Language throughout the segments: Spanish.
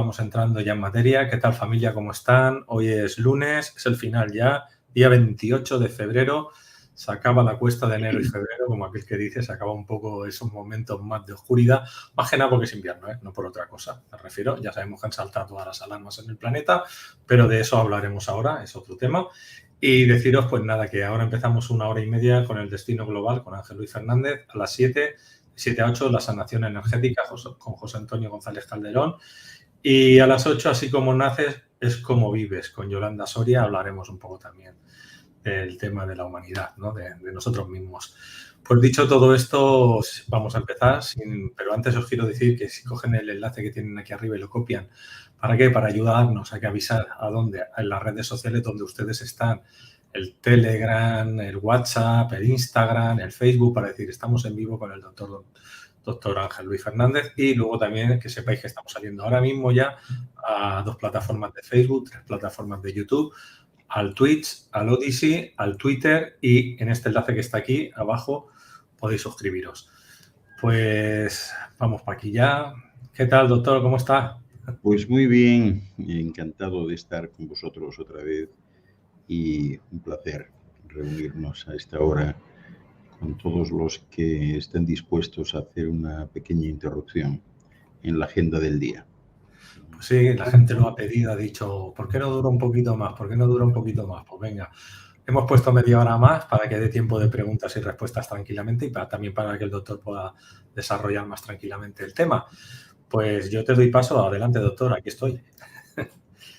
vamos entrando ya en materia. ¿Qué tal, familia? ¿Cómo están? Hoy es lunes, es el final ya, día 28 de febrero. Se acaba la cuesta de enero y febrero, como aquel que dice, se acaba un poco esos momentos más de oscuridad, más que nada porque es invierno, no por otra cosa, me refiero. Ya sabemos que han saltado todas las alarmas en el planeta, pero de eso hablaremos ahora, es otro tema. Y deciros, pues nada, que ahora empezamos 1 hora y media con el Destino Global, con Ángel Luis Fernández, a las 7 a 8, la sanación energética con José Antonio González Calderón. Y a las 8, así como naces, es como vives. Con Yolanda Soria hablaremos un poco también del tema de la humanidad, ¿no? de nosotros mismos. Pues dicho todo esto, vamos a empezar, pero antes os quiero decir que si cogen el enlace que tienen aquí arriba y lo copian, ¿para qué? Para ayudarnos, hay que avisar a dónde, en las redes sociales donde ustedes están, el Telegram, el WhatsApp, el Instagram, el Facebook, para decir estamos en vivo con el doctor Ángel Luis Fernández, y luego también que sepáis que estamos saliendo ahora mismo ya a 2 plataformas de Facebook, 3 plataformas de YouTube, al Twitch, al Odyssey, al Twitter, y en este enlace que está aquí abajo podéis suscribiros. Pues vamos para aquí ya. ¿Qué tal, doctor? ¿Cómo está? Pues muy bien, encantado de estar con vosotros otra vez y un placer reunirnos a esta hora con todos los que estén dispuestos a hacer una pequeña interrupción en la agenda del día. Pues sí, la gente lo ha pedido, ha dicho, ¿por qué no dura un poquito más? ¿Por qué no dura un poquito más? Pues venga, hemos puesto media hora más para que dé tiempo de preguntas y respuestas tranquilamente y también para que el doctor pueda desarrollar más tranquilamente el tema. Pues yo te doy paso. Adelante, doctor, aquí estoy.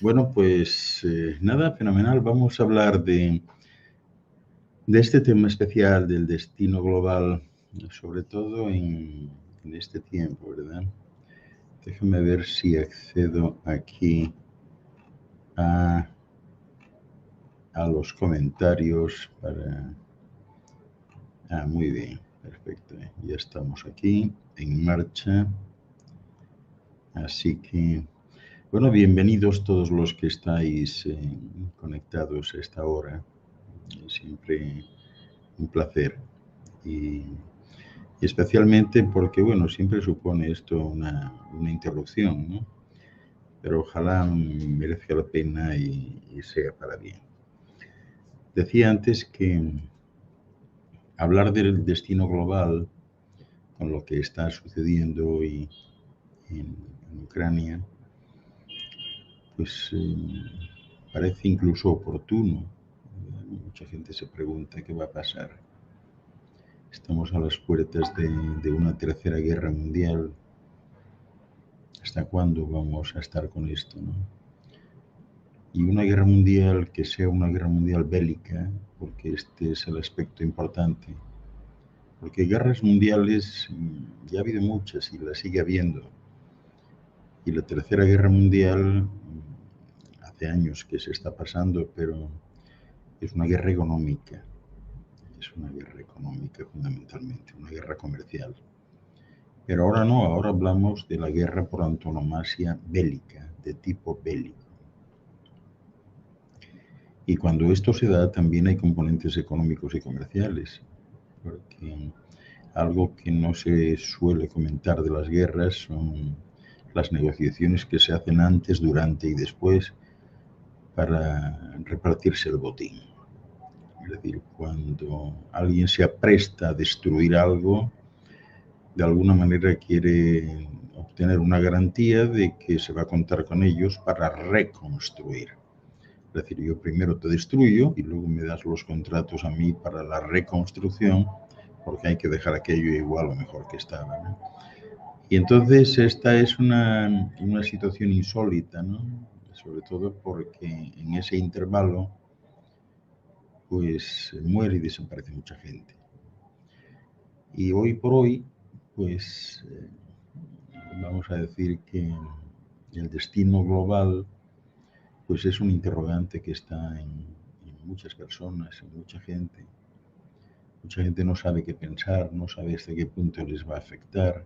Bueno, pues nada, fenomenal. Vamos a hablar de este tema especial del destino global, sobre todo en este tiempo, ¿verdad? Déjame ver si accedo aquí a los comentarios para... muy bien, perfecto. Ya estamos aquí en marcha. Así que, bueno, bienvenidos todos los que estáis conectados a esta hora. Siempre un placer. Y especialmente porque, bueno, siempre supone esto una interrupción, ¿no? Pero ojalá merezca la pena y sea para bien. Decía antes que hablar del destino global, con lo que está sucediendo hoy en Ucrania, pues parece incluso oportuno. Mucha gente se pregunta qué va a pasar. Estamos a las puertas de una tercera guerra mundial. ¿Hasta cuándo vamos a estar con esto, no? Y una guerra mundial que sea una guerra mundial bélica, porque este es el aspecto importante. Porque guerras mundiales ya ha habido muchas y las sigue habiendo. Y la tercera guerra mundial hace años que se está pasando, pero es una guerra económica. Es una guerra económica fundamentalmente, una guerra comercial. Pero ahora no, ahora hablamos de la guerra por antonomasia bélica, de tipo bélico. Y cuando esto se da, también hay componentes económicos y comerciales, porque algo que no se suele comentar de las guerras son las negociaciones que se hacen antes, durante y después para repartirse el botín. Es decir, cuando alguien se apresta a destruir algo, de alguna manera quiere obtener una garantía de que se va a contar con ellos para reconstruir. Es decir, yo primero te destruyo y luego me das los contratos a mí para la reconstrucción, porque hay que dejar aquello igual o mejor que estaba, ¿no? Y entonces esta es una situación insólita, ¿no? Sobre todo porque en ese intervalo pues muere y desaparece mucha gente. Y hoy por hoy, pues vamos a decir que el destino global pues es un interrogante que está en muchas personas, en mucha gente. Mucha gente no sabe qué pensar, no sabe hasta qué punto les va a afectar.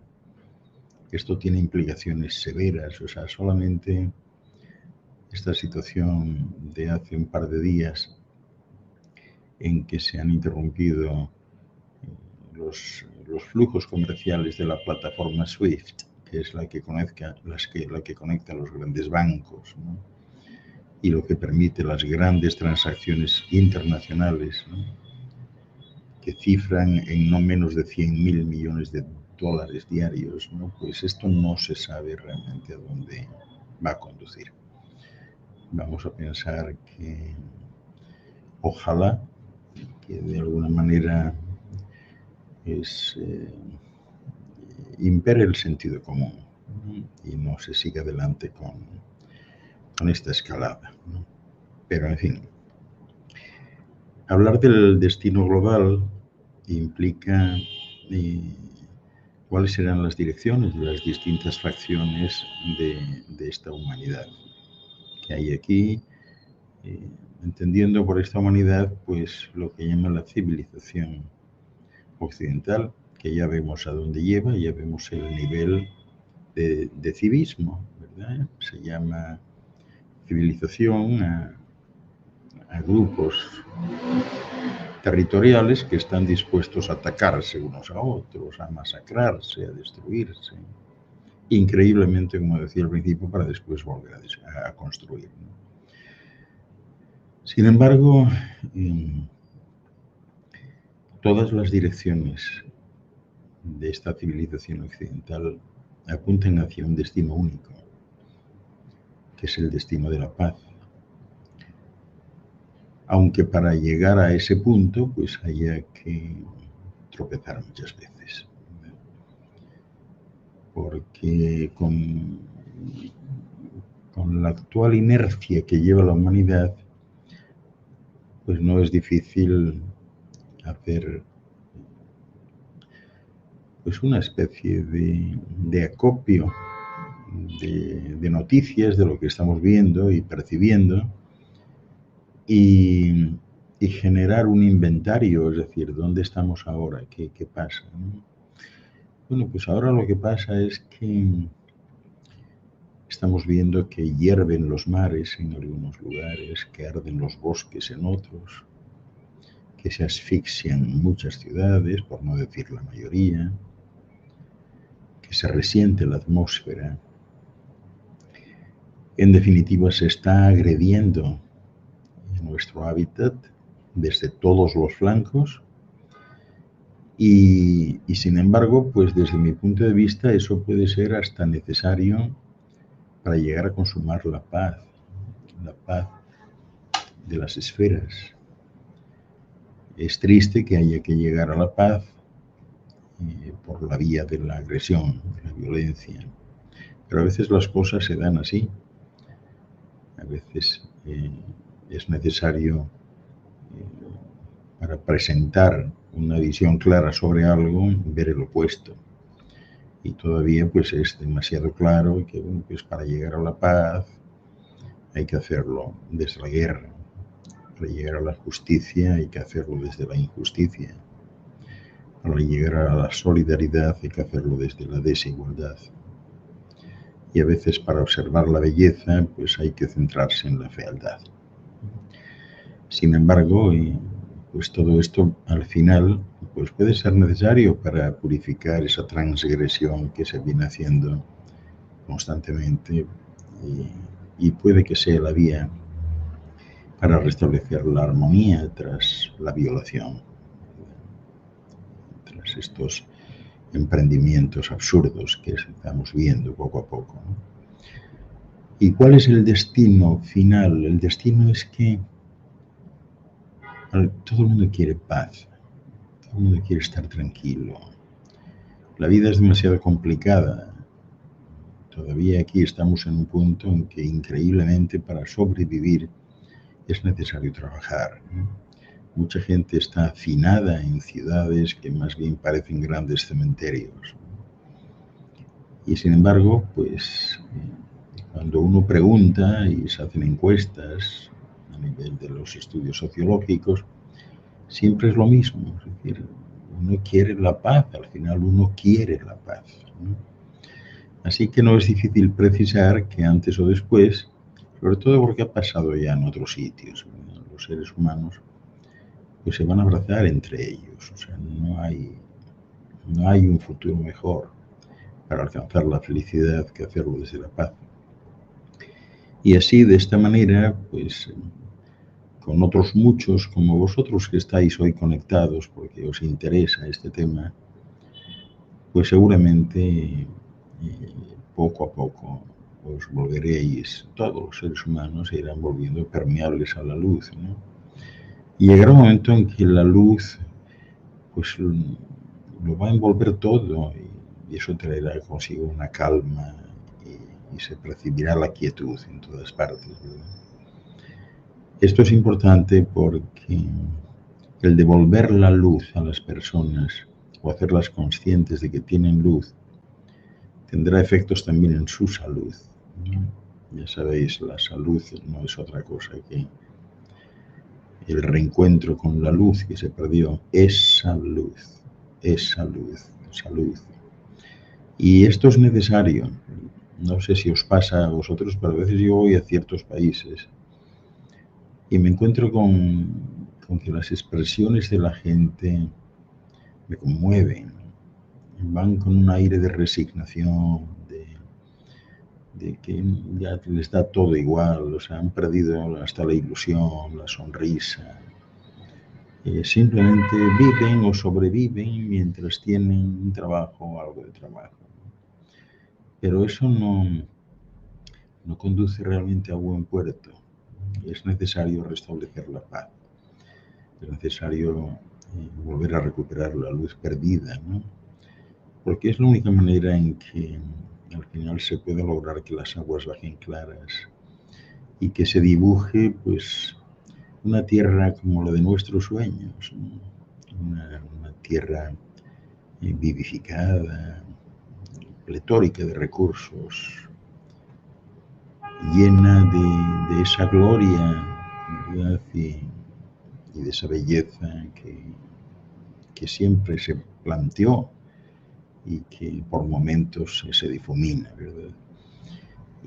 Esto tiene implicaciones severas, o sea, solamente esta situación de hace un par de días en que se han interrumpido los flujos comerciales de la plataforma SWIFT, que es la que conecta los grandes bancos, ¿no? Y lo que permite las grandes transacciones internacionales, ¿no? Que cifran en no menos de 100.000 millones de dólares diarios, ¿no? Pues esto no se sabe realmente a dónde va a conducir. Vamos a pensar que ojalá que de alguna manera impere el sentido común, ¿no? Y no se siga adelante con esta escalada, ¿no? Pero en fin, hablar del destino global implica cuáles serán las direcciones de las distintas facciones de esta humanidad que hay aquí, entendiendo por esta humanidad pues lo que llama la civilización occidental, que ya vemos a dónde lleva, ya vemos el nivel de civismo, ¿verdad? Se llama civilización a grupos territoriales que están dispuestos a atacarse unos a otros, a masacrarse, a destruirse, increíblemente, como decía al principio, para después volver a construir, ¿no? Sin embargo, todas las direcciones de esta civilización occidental apuntan hacia un destino único, que es el destino de la paz. Aunque para llegar a ese punto, pues haya que tropezar muchas veces. Porque con la actual inercia que lleva la humanidad, pues no es difícil hacer pues una especie de acopio de noticias de lo que estamos viendo y percibiendo, y generar un inventario, es decir, ¿dónde estamos ahora? ¿Qué pasa, ¿no? Bueno, pues ahora lo que pasa es que estamos viendo que hierven los mares en algunos lugares, que arden los bosques en otros, que se asfixian muchas ciudades, por no decir la mayoría, que se resiente la atmósfera. En definitiva, se está agrediendo nuestro hábitat desde todos los flancos y sin embargo, pues desde mi punto de vista, eso puede ser hasta necesario para llegar a consumar la paz de las esferas. Es triste que haya que llegar a la paz por la vía de la agresión, de la violencia, pero a veces las cosas se dan así. A veces es necesario para presentar una visión clara sobre algo, ver el opuesto. Y todavía pues es demasiado claro que bueno, pues para llegar a la paz hay que hacerlo desde la guerra. Para llegar a la justicia hay que hacerlo desde la injusticia. Para llegar a la solidaridad hay que hacerlo desde la desigualdad. Y a veces para observar la belleza pues hay que centrarse en la fealdad. Sin embargo, pues todo esto al final pues puede ser necesario para purificar esa transgresión que se viene haciendo constantemente y puede que sea la vía para restablecer la armonía tras la violación, tras estos emprendimientos absurdos que estamos viendo poco a poco, ¿no? ¿Y cuál es el destino final? El destino es que todo el mundo quiere paz, todo el mundo quiere estar tranquilo. La vida es demasiado complicada. Todavía aquí estamos en un punto en que increíblemente para sobrevivir es necesario trabajar, ¿no? Mucha gente está hacinada en ciudades que más bien parecen grandes cementerios. Y sin embargo, pues cuando uno pregunta y se hacen encuestas a nivel de los estudios sociológicos, siempre es lo mismo. Es decir, uno quiere la paz, al final uno quiere la paz, ¿no? Así que no es difícil precisar que antes o después, sobre todo porque ha pasado ya en otros sitios, ¿no? Los seres humanos pues se van a abrazar entre ellos. O sea, no hay un futuro mejor para alcanzar la felicidad que hacerlo desde la paz. Y así, de esta manera, pues con otros muchos como vosotros que estáis hoy conectados porque os interesa este tema, pues seguramente poco a poco os volveréis, todos los seres humanos se irán volviendo permeables a la luz, ¿no? Y llegará un momento en que la luz pues lo va a envolver todo y eso traerá consigo una calma y se percibirá la quietud en todas partes, ¿verdad? Esto es importante porque el devolver la luz a las personas o hacerlas conscientes de que tienen luz tendrá efectos también en su salud, ¿no? Ya sabéis, la salud no es otra cosa que el reencuentro con la luz que se perdió. Es salud, salud. Y esto es necesario. No sé si os pasa a vosotros, pero a veces yo voy a ciertos países y me encuentro con que las expresiones de la gente me conmueven. Van con un aire de resignación, de que ya les da todo igual, o sea, han perdido hasta la ilusión, la sonrisa. Simplemente viven o sobreviven mientras tienen un trabajo o algo de trabajo. Pero eso no conduce realmente a buen puerto. Es necesario restablecer la paz. Es necesario volver a recuperar la luz perdida, ¿no? Porque es la única manera en que al final se puede lograr que las aguas bajen claras y que se dibuje pues una tierra como la de nuestros sueños, ¿no? Una tierra vivificada, pletórica de recursos, llena de esa gloria, ¿verdad? Y de esa belleza que siempre se planteó y que por momentos se difumina, ¿verdad?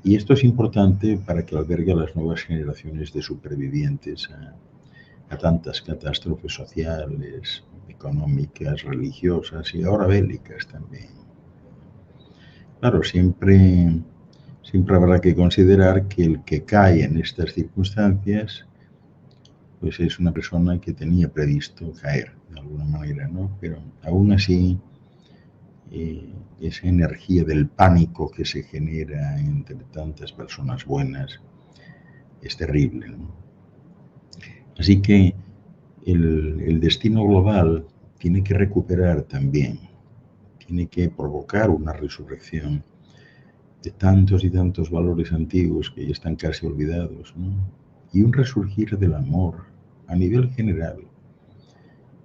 Y esto es importante para que albergue a las nuevas generaciones de supervivientes a tantas catástrofes sociales, económicas, religiosas y ahora bélicas también. Claro, siempre habrá que considerar que el que cae en estas circunstancias pues es una persona que tenía previsto caer de alguna manera, ¿no? Pero aún así esa energía del pánico que se genera entre tantas personas buenas es terrible, ¿no? Así que el destino global tiene que recuperar también, tiene que provocar una resurrección de tantos y tantos valores antiguos que ya están casi olvidados, ¿no? Y un resurgir del amor a nivel general.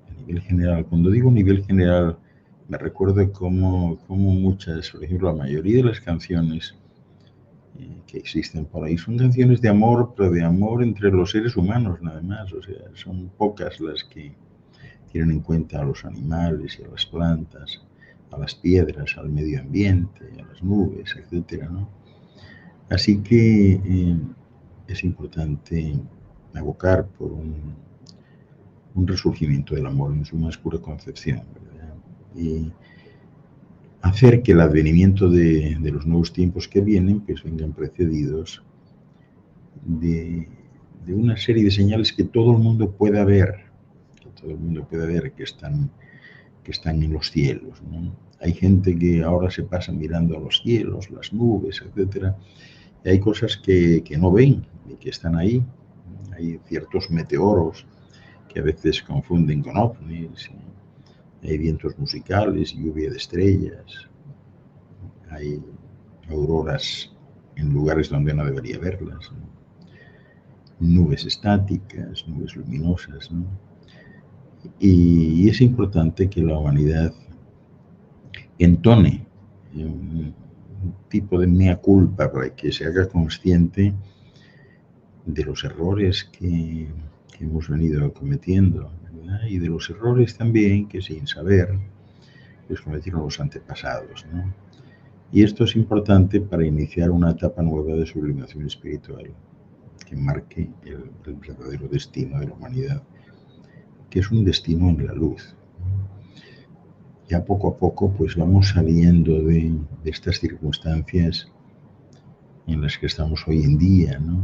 A nivel general, cuando digo nivel general, me recuerdo cómo muchas, por ejemplo, la mayoría de las canciones que existen por ahí son canciones de amor, pero de amor entre los seres humanos nada más. O sea, son pocas las que tienen en cuenta a los animales y a las plantas, a las piedras, al medio ambiente, a las nubes, etcétera, ¿no? Así que es importante abocar por un resurgimiento del amor en su más pura concepción, ¿verdad? Y hacer que el advenimiento de los nuevos tiempos que vienen pues vengan precedidos de una serie de señales que todo el mundo pueda ver, que están en los cielos, ¿no? Hay gente que ahora se pasa mirando a los cielos, las nubes, etcétera, y hay cosas que no ven y que están ahí. Hay ciertos meteoros que a veces confunden con ovnis, hay vientos musicales, lluvia de estrellas, hay auroras en lugares donde no debería verlas, ¿no? Nubes estáticas, nubes luminosas, ¿no? Y es importante que la humanidad entone un tipo de mea culpa para que se haga consciente de los errores que hemos venido cometiendo, ¿verdad? Y de los errores también que sin saber los cometieron los antepasados, ¿no? Y esto es importante para iniciar una etapa nueva de sublimación espiritual que marque el verdadero destino de la humanidad, que es un destino en la luz. ya poco a poco pues vamos saliendo de estas circunstancias en las que estamos hoy en día, ¿no?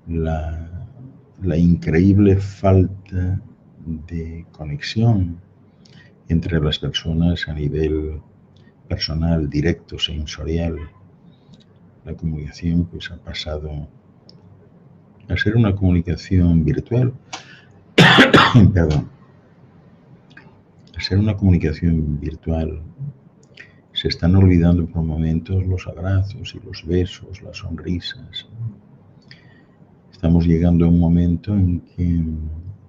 La increíble falta de conexión entre las personas a nivel personal, directo, sensorial. La comunicación pues ha pasado a ser una comunicación virtual, perdón, a ser una comunicación virtual. Se están olvidando por momentos los abrazos y los besos, las sonrisas. Estamos llegando a un momento en que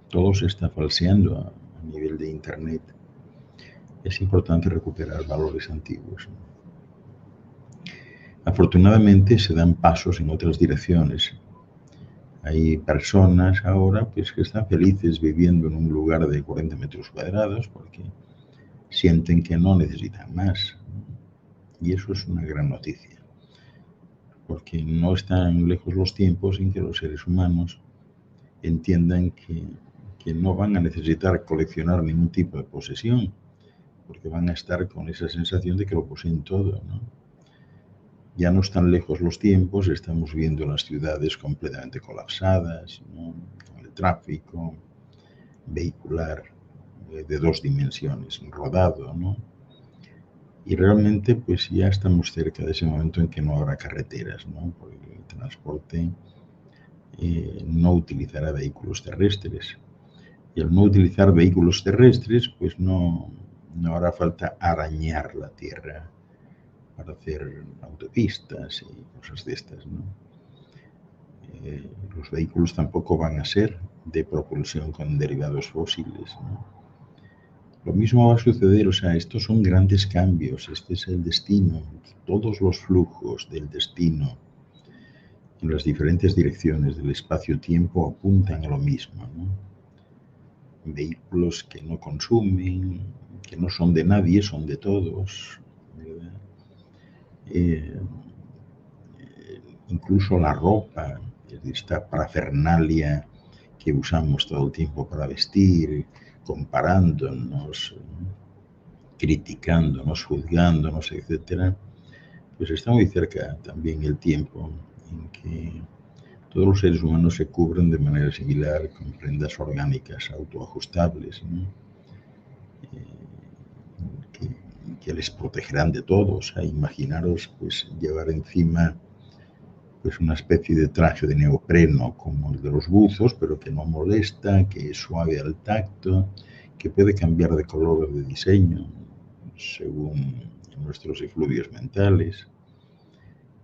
todo se está falseando a nivel de Internet. Es importante recuperar valores antiguos. Afortunadamente se dan pasos en otras direcciones. Hay personas ahora pues, que están felices viviendo en un lugar de 40 metros cuadrados porque sienten que no necesitan más. Y eso es una gran noticia, porque no están lejos los tiempos en que los seres humanos entiendan que no van a necesitar coleccionar ningún tipo de posesión, porque van a estar con esa sensación de que lo poseen todo, ¿no? Ya no están lejos los tiempos, estamos viendo las ciudades completamente colapsadas, ¿no? Con el tráfico vehicular de 2 dimensiones, rodado, ¿no? Y realmente pues ya estamos cerca de ese momento en que no habrá carreteras, ¿no? Porque el transporte no utilizará vehículos terrestres. Y al no utilizar vehículos terrestres, pues no hará falta arañar la tierra para hacer autopistas y cosas de estas, ¿no? Los vehículos tampoco van a ser de propulsión con derivados fósiles, ¿no? Lo mismo va a suceder, o sea, estos son grandes cambios, este es el destino, todos los flujos del destino en las diferentes direcciones del espacio-tiempo apuntan a lo mismo, ¿no? Vehículos que no consumen, que no son de nadie, son de todos, ¿verdad? Incluso la ropa, esta parafernalia que usamos todo el tiempo para vestir, comparándonos, criticándonos, juzgándonos, etcétera, pues está muy cerca también el tiempo en que todos los seres humanos se cubren de manera similar con prendas orgánicas autoajustables, ¿no? Que les protegerán de todo. O sea, imaginaros pues llevar encima pues una especie de traje de neopreno como el de los buzos, pero que no molesta, que es suave al tacto, que puede cambiar de color o de diseño según nuestros efluvios mentales,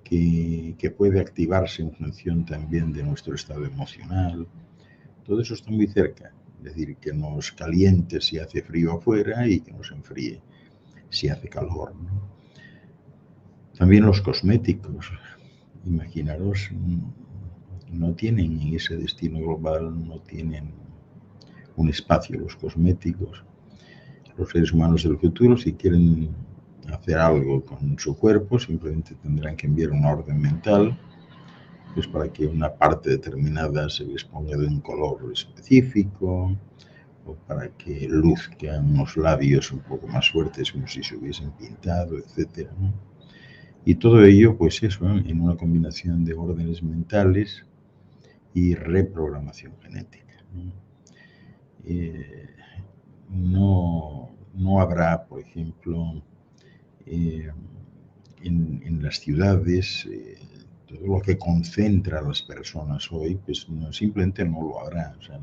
que puede activarse en función también de nuestro estado emocional. Todo eso está muy cerca, es decir, que nos caliente si hace frío afuera y que nos enfríe si hace calor, ¿no? También los cosméticos, imaginaros, no tienen en ese destino global, no tienen un espacio los cosméticos. Los seres humanos del futuro, si quieren hacer algo con su cuerpo, simplemente tendrán que enviar una orden mental pues para que una parte determinada se les ponga de un color específico o para que luzcan unos labios un poco más fuertes como si se hubiesen pintado, etcétera, ¿no? Y todo ello, pues eso, en una combinación de órdenes mentales y reprogramación genética, ¿no? No habrá, por ejemplo, en las ciudades, todo lo que concentra a las personas hoy, pues simplemente no lo habrá, o sea,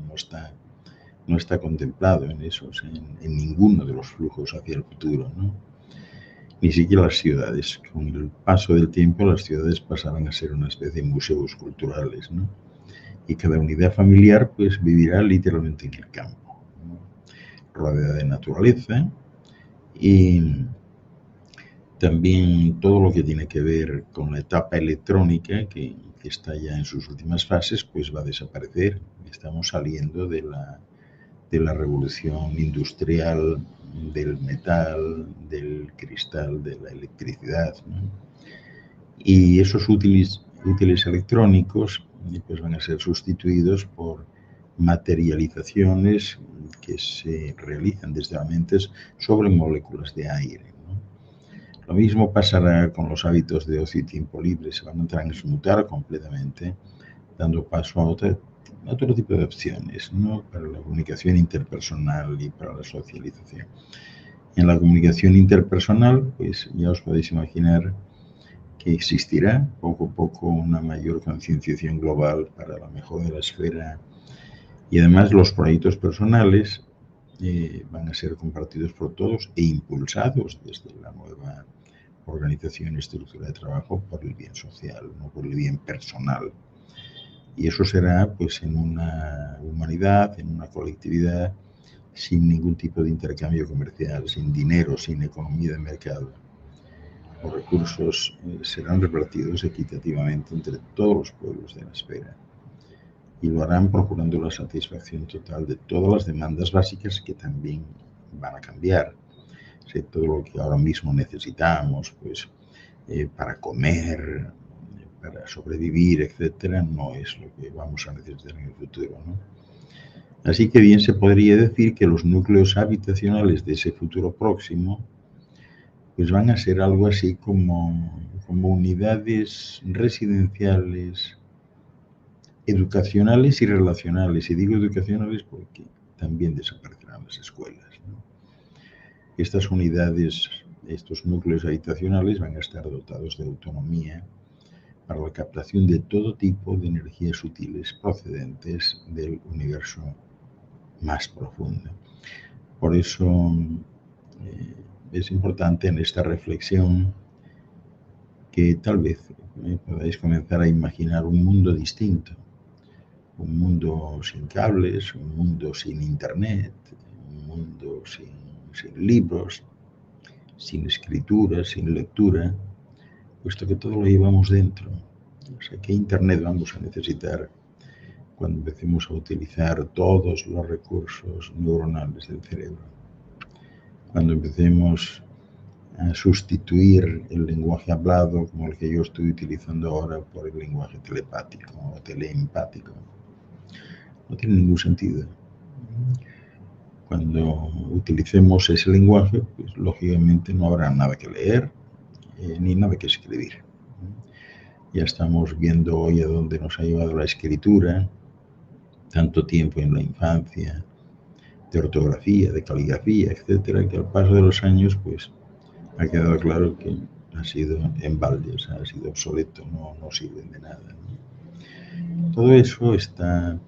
no está contemplado en eso, o sea, en ninguno de los flujos hacia el futuro, ¿no? Ni siquiera las ciudades. Con el paso del tiempo, las ciudades pasarán a ser una especie de museos culturales, ¿no? Y cada unidad familiar, pues, vivirá literalmente en el campo, ¿no? Rodeada de naturaleza y también todo lo que tiene que ver con la etapa electrónica, que está ya en sus últimas fases, pues va a desaparecer. Estamos saliendo de la revolución industrial, del metal, del cristal, de la electricidad, ¿no? Y esos útiles electrónicos pues van a ser sustituidos por materializaciones que se realizan desde las mentes sobre moléculas de aire, ¿no? Lo mismo pasará con los hábitos de ocio y tiempo libre, se van a transmutar completamente, dando paso a otro tipo de opciones, ¿no? Para la comunicación interpersonal y para la socialización. En la comunicación interpersonal, pues ya os podéis imaginar que existirá poco a poco una mayor concienciación global para la mejora de la esfera, y además los proyectos personales van a ser compartidos por todos e impulsados desde la nueva organización y estructura de trabajo por el bien social, no por el bien personal. Y eso será pues en una humanidad, en una colectividad sin ningún tipo de intercambio comercial, sin dinero, sin economía de mercado. Los recursos serán repartidos equitativamente entre todos los pueblos de la esfera y lo harán procurando la satisfacción total de todas las demandas básicas que también van a cambiar. O sea, todo lo que ahora mismo necesitamos pues, para comer, para sobrevivir, etcétera, no es lo que vamos a necesitar en el futuro, ¿no? Así que bien se podría decir que los núcleos habitacionales de ese futuro próximo pues van a ser algo así como unidades residenciales, educacionales y relacionales. Y digo educacionales porque también desaparecerán las escuelas, ¿no? Estas unidades, estos núcleos habitacionales van a estar dotados de autonomía para la captación de todo tipo de energías sutiles procedentes del universo más profundo. Por eso es importante en esta reflexión que tal vez podáis comenzar a imaginar un mundo distinto, un mundo sin cables, un mundo sin internet, un mundo sin libros, sin escritura, sin lectura, puesto que todo lo llevamos dentro. O sea, ¿qué internet vamos a necesitar cuando empecemos a utilizar todos los recursos neuronales del cerebro? Cuando empecemos a sustituir el lenguaje hablado, como el que yo estoy utilizando ahora, por el lenguaje telepático o teleempático. No tiene ningún sentido. Cuando utilicemos ese lenguaje, pues lógicamente no habrá nada que leer ni nada que escribir. Ya estamos viendo hoy a dónde nos ha llevado la escritura, tanto tiempo en la infancia, de ortografía, de caligrafía, etcétera, que al paso de los años, pues ha quedado claro que ha sido en balde, o sea, ha sido obsoleto, no sirven de nada, ¿no? Todo eso está,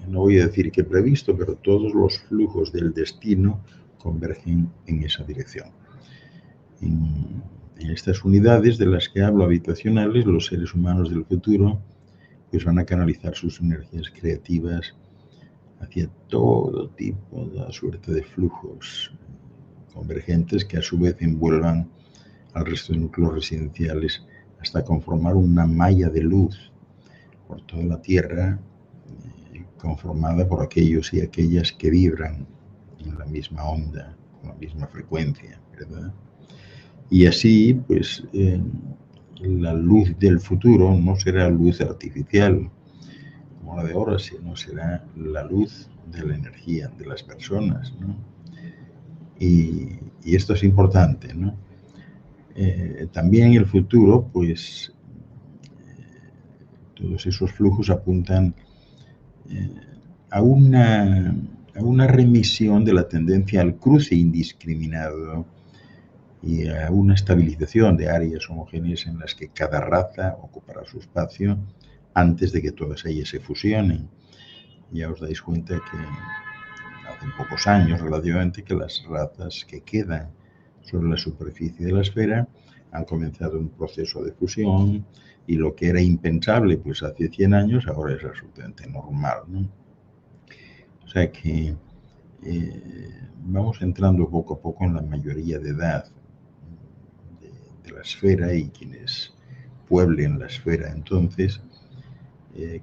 no voy a decir que previsto, pero todos los flujos del destino convergen en esa dirección. En estas unidades de las que hablo habitacionales, los seres humanos del futuro pues van a canalizar sus energías creativas hacia todo tipo de suerte de flujos convergentes que a su vez envuelvan al resto de núcleos residenciales hasta conformar una malla de luz por toda la Tierra, conformada por aquellos y aquellas que vibran en la misma onda, con la misma frecuencia, ¿verdad? Y así, pues, la luz del futuro no será luz artificial como la de ahora, sino será la luz de la energía de las personas, ¿no? Y esto es importante, ¿no? También en el futuro, pues, todos esos flujos apuntan a una remisión de la tendencia al cruce indiscriminado y a una estabilización de áreas homogéneas en las que cada raza ocupará su espacio antes de que todas ellas se fusionen. Ya os dais cuenta que hace pocos años relativamente que las razas que quedan sobre la superficie de la esfera han comenzado un proceso de fusión y lo que era impensable pues hace 100 años ahora es absolutamente normal, ¿no? O sea que vamos entrando poco a poco en la mayoría de edad de la esfera y quienes pueblen la esfera entonces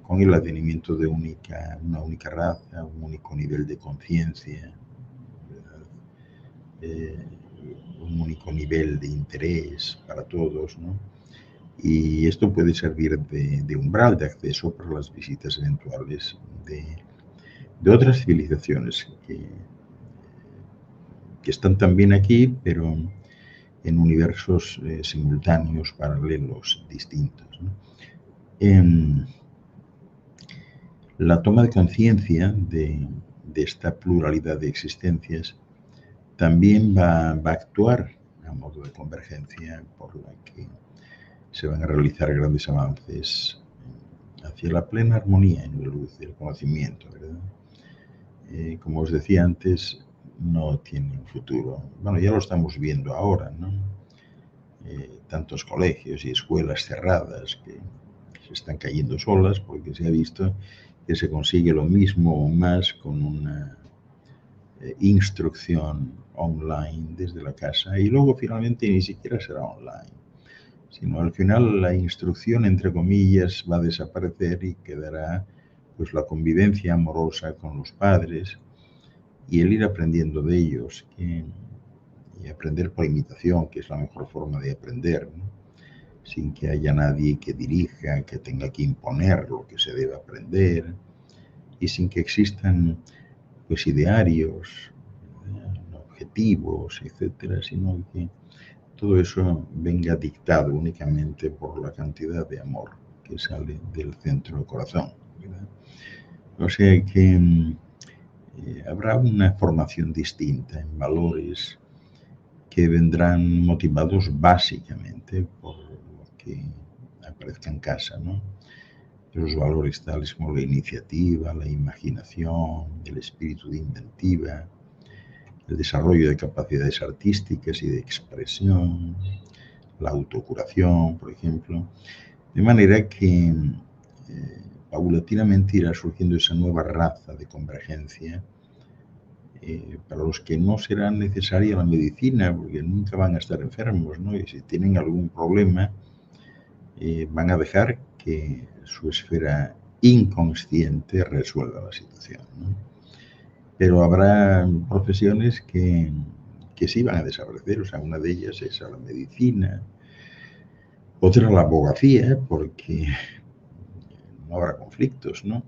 con el advenimiento de una única raza, un único nivel de conciencia, un único nivel de interés para todos, ¿no? Y esto puede servir de umbral de acceso para las visitas eventuales de otras civilizaciones que están también aquí, pero en universos simultáneos, paralelos, distintos, ¿no? La toma de conciencia de esta pluralidad de existencias también va a actuar a modo de convergencia por la que se van a realizar grandes avances hacia la plena armonía en la luz del conocimiento, ¿verdad? Como os decía antes, no tiene un futuro. Bueno, ya lo estamos viendo ahora, ¿no? Tantos colegios y escuelas cerradas que se están cayendo solas porque se ha visto que se consigue lo mismo o más con una instrucción online desde la casa, y luego finalmente ni siquiera será online, sino al final la instrucción, entre comillas, va a desaparecer y quedará pues la convivencia amorosa con los padres y el ir aprendiendo de ellos y aprender por imitación, que es la mejor forma de aprender, ¿no? Sin que haya nadie que dirija, que tenga que imponer lo que se debe aprender, y sin que existan pues idearios, objetivos, etcétera, sino que todo eso venga dictado únicamente por la cantidad de amor que sale del centro del corazón, ¿verdad? O sea que habrá una formación distinta en valores que vendrán motivados básicamente por lo que aparezca en casa, ¿no? Los valores tales como la iniciativa, la imaginación, el espíritu de inventiva, el desarrollo de capacidades artísticas y de expresión, la autocuración, por ejemplo, de manera que paulatinamente irá surgiendo esa nueva raza de convergencia para los que no será necesaria la medicina, porque nunca van a estar enfermos, ¿no? Y si tienen algún problema, van a dejar que su esfera inconsciente resuelva la situación, ¿no? Pero habrá profesiones que sí van a desaparecer, o sea, una de ellas es la medicina, otra la abogacía, porque no habrá conflictos, ¿no?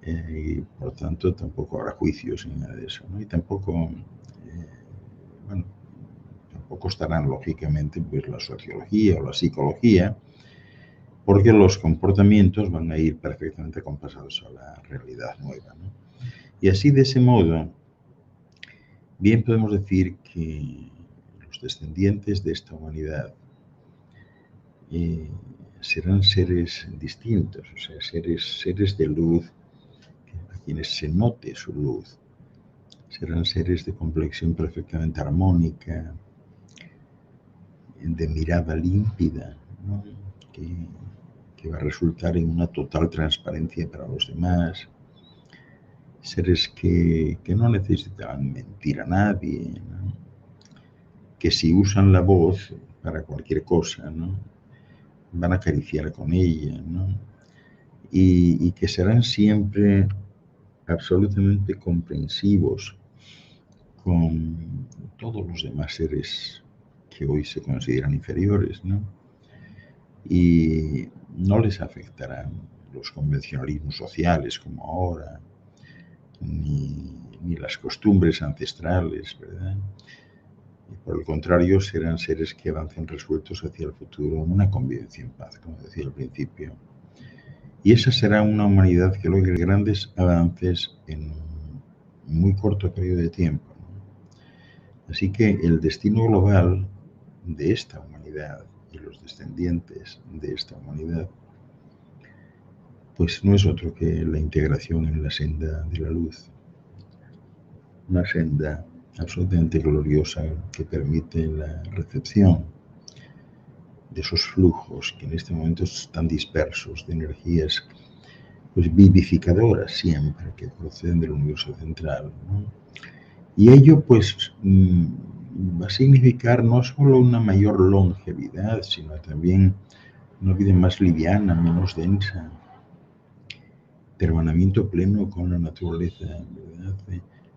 Y por tanto tampoco habrá juicios ni nada de eso, ¿no? Y tampoco, bueno, tampoco estarán lógicamente pues la sociología o la psicología, porque los comportamientos van a ir perfectamente acompasados a la realidad nueva, ¿no? Y así, de ese modo, bien podemos decir que los descendientes de esta humanidad serán seres distintos, o sea, seres de luz, a quienes se note su luz. Serán seres de complexión perfectamente armónica, de mirada límpida, ¿no? que va a resultar en una total transparencia para los demás. Seres que no necesitan mentir a nadie, ¿no? Que si usan la voz para cualquier cosa, ¿no? Van a acariciar con ella, ¿no? Y que serán siempre absolutamente comprensivos con todos los demás seres que hoy se consideran inferiores, ¿no? Y no les afectarán los convencionalismos sociales como ahora, ni las costumbres ancestrales, ¿verdad? Y por el contrario, serán seres que avancen resueltos hacia el futuro en una convivencia en paz, como decía al principio. Y esa será una humanidad que logre grandes avances en un muy corto periodo de tiempo, ¿no? Así que el destino global de esta humanidad y los descendientes de esta humanidad, pues no es otro que la integración en la senda de la luz. Una senda absolutamente gloriosa que permite la recepción de esos flujos que en este momento están dispersos de energías pues vivificadoras siempre que proceden del universo central, ¿no? Y ello pues va a significar no solo una mayor longevidad, sino también una vida más liviana, menos densa, de hermanamiento pleno con la naturaleza, ¿verdad?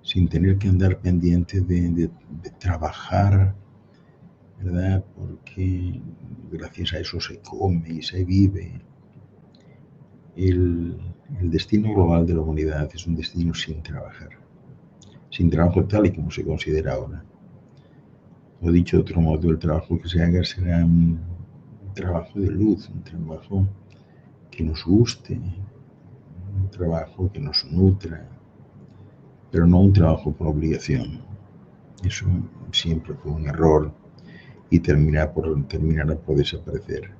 Sin tener que andar pendiente de trabajar, ¿verdad? Porque gracias a eso se come y se vive. el destino global de la humanidad es un destino sin trabajar, sin trabajo tal y como se considera ahora. O dicho de otro modo, el trabajo que se haga será un trabajo de luz, un trabajo que nos guste, un trabajo que nos nutra, pero no un trabajo por obligación. Eso siempre fue un error y terminará por desaparecer.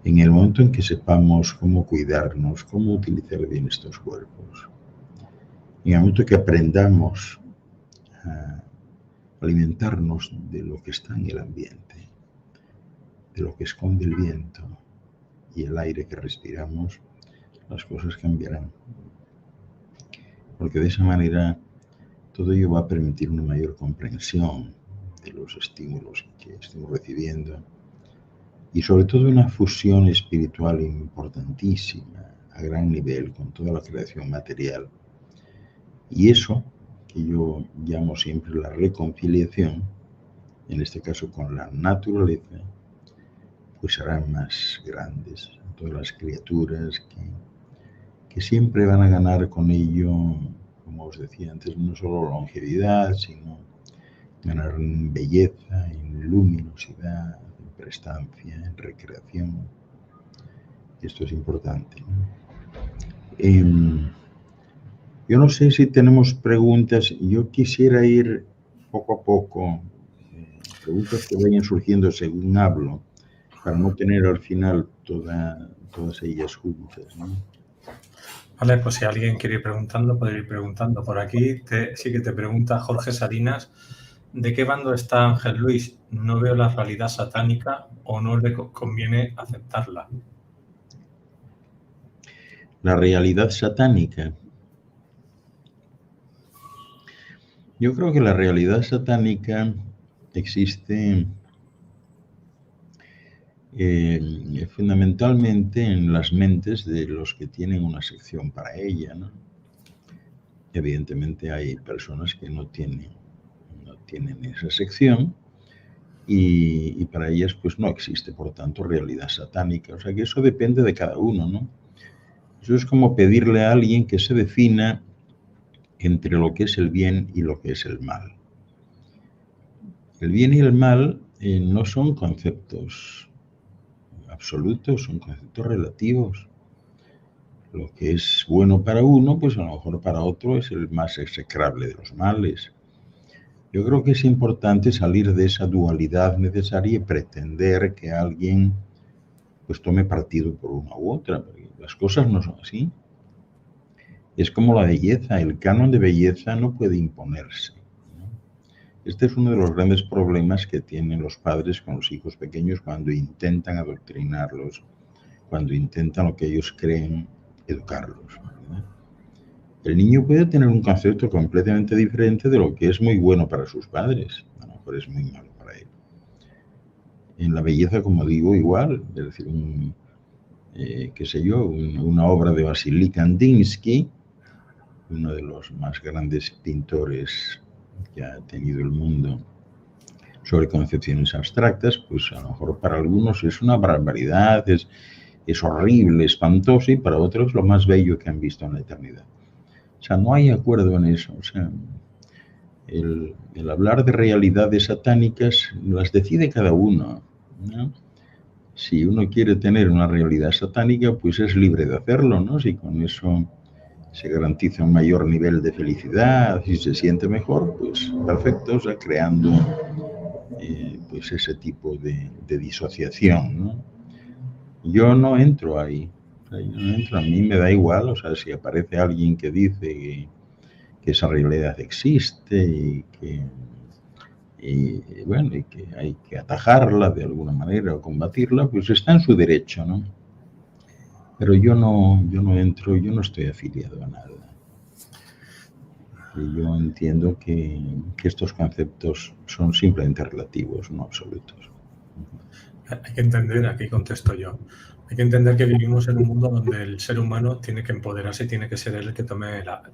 En el momento en que sepamos cómo cuidarnos, cómo utilizar bien estos cuerpos, en el momento que aprendamos a alimentarnos de lo que está en el ambiente, de lo que esconde el viento y el aire que respiramos, las cosas cambiarán. Porque de esa manera todo ello va a permitir una mayor comprensión de los estímulos que estamos recibiendo y sobre todo una fusión espiritual importantísima a gran nivel con toda la creación material. Y eso, que yo llamo siempre la reconciliación, en este caso con la naturaleza, pues harán más grandes a todas las criaturas que siempre van a ganar con ello, como os decía antes, no solo longevidad, sino ganar en belleza, en luminosidad, en prestancia, en recreación. Esto es importante, ¿no? Yo no sé si tenemos preguntas. Yo quisiera ir poco a poco, preguntas que vayan surgiendo según hablo, para no tener al final todas ellas juntas, ¿no? Vale, pues si alguien quiere ir preguntando, puede ir preguntando. Por aquí sí que te pregunta Jorge Salinas, ¿de qué bando está Ángel Luis? No veo la realidad satánica o no le conviene aceptarla. La realidad satánica. Yo creo que la realidad satánica existe fundamentalmente en las mentes de los que tienen una sección para ella, ¿no? Evidentemente hay personas que no tienen esa sección y para ellas pues no existe, por tanto, realidad satánica. O sea que eso depende de cada uno, ¿no? Eso es como pedirle a alguien que se defina entre lo que es el bien y lo que es el mal. El bien y el mal no son conceptos absolutos, son conceptos relativos. Lo que es bueno para uno, pues a lo mejor para otro es el más execrable de los males. Yo creo que es importante salir de esa dualidad necesaria y pretender que alguien pues tome partido por una u otra, porque las cosas no son así. Es como la belleza, el canon de belleza no puede imponerse, ¿no? Este es uno de los grandes problemas que tienen los padres con los hijos pequeños cuando intentan adoctrinarlos, cuando intentan lo que ellos creen educarlos, ¿verdad? El niño puede tener un concepto completamente diferente de lo que es muy bueno para sus padres, a lo mejor es muy malo para él. En la belleza, como digo, igual, es decir, una obra de Vasily Kandinsky, uno de los más grandes pintores que ha tenido el mundo sobre concepciones abstractas, pues a lo mejor para algunos es una barbaridad, es horrible, espantoso, y para otros lo más bello que han visto en la eternidad. O sea, no hay acuerdo en eso. O sea, el hablar de realidades satánicas las decide cada uno, ¿no? Si uno quiere tener una realidad satánica, pues es libre de hacerlo, ¿no? Si con eso se garantiza un mayor nivel de felicidad, si se siente mejor, pues perfecto, o sea, creando pues ese tipo de disociación, ¿no? Yo no entro ahí, o sea, yo no entro, a mí me da igual, o sea, si aparece alguien que dice que esa realidad existe y que hay que atajarla de alguna manera o combatirla, pues está en su derecho, ¿no? Pero yo no entro, yo no estoy afiliado a nada. Y yo entiendo que estos conceptos son simplemente relativos, no absolutos. Hay que entender, aquí contesto yo, hay que entender que vivimos en un mundo donde el ser humano tiene que empoderarse y tiene que ser él el que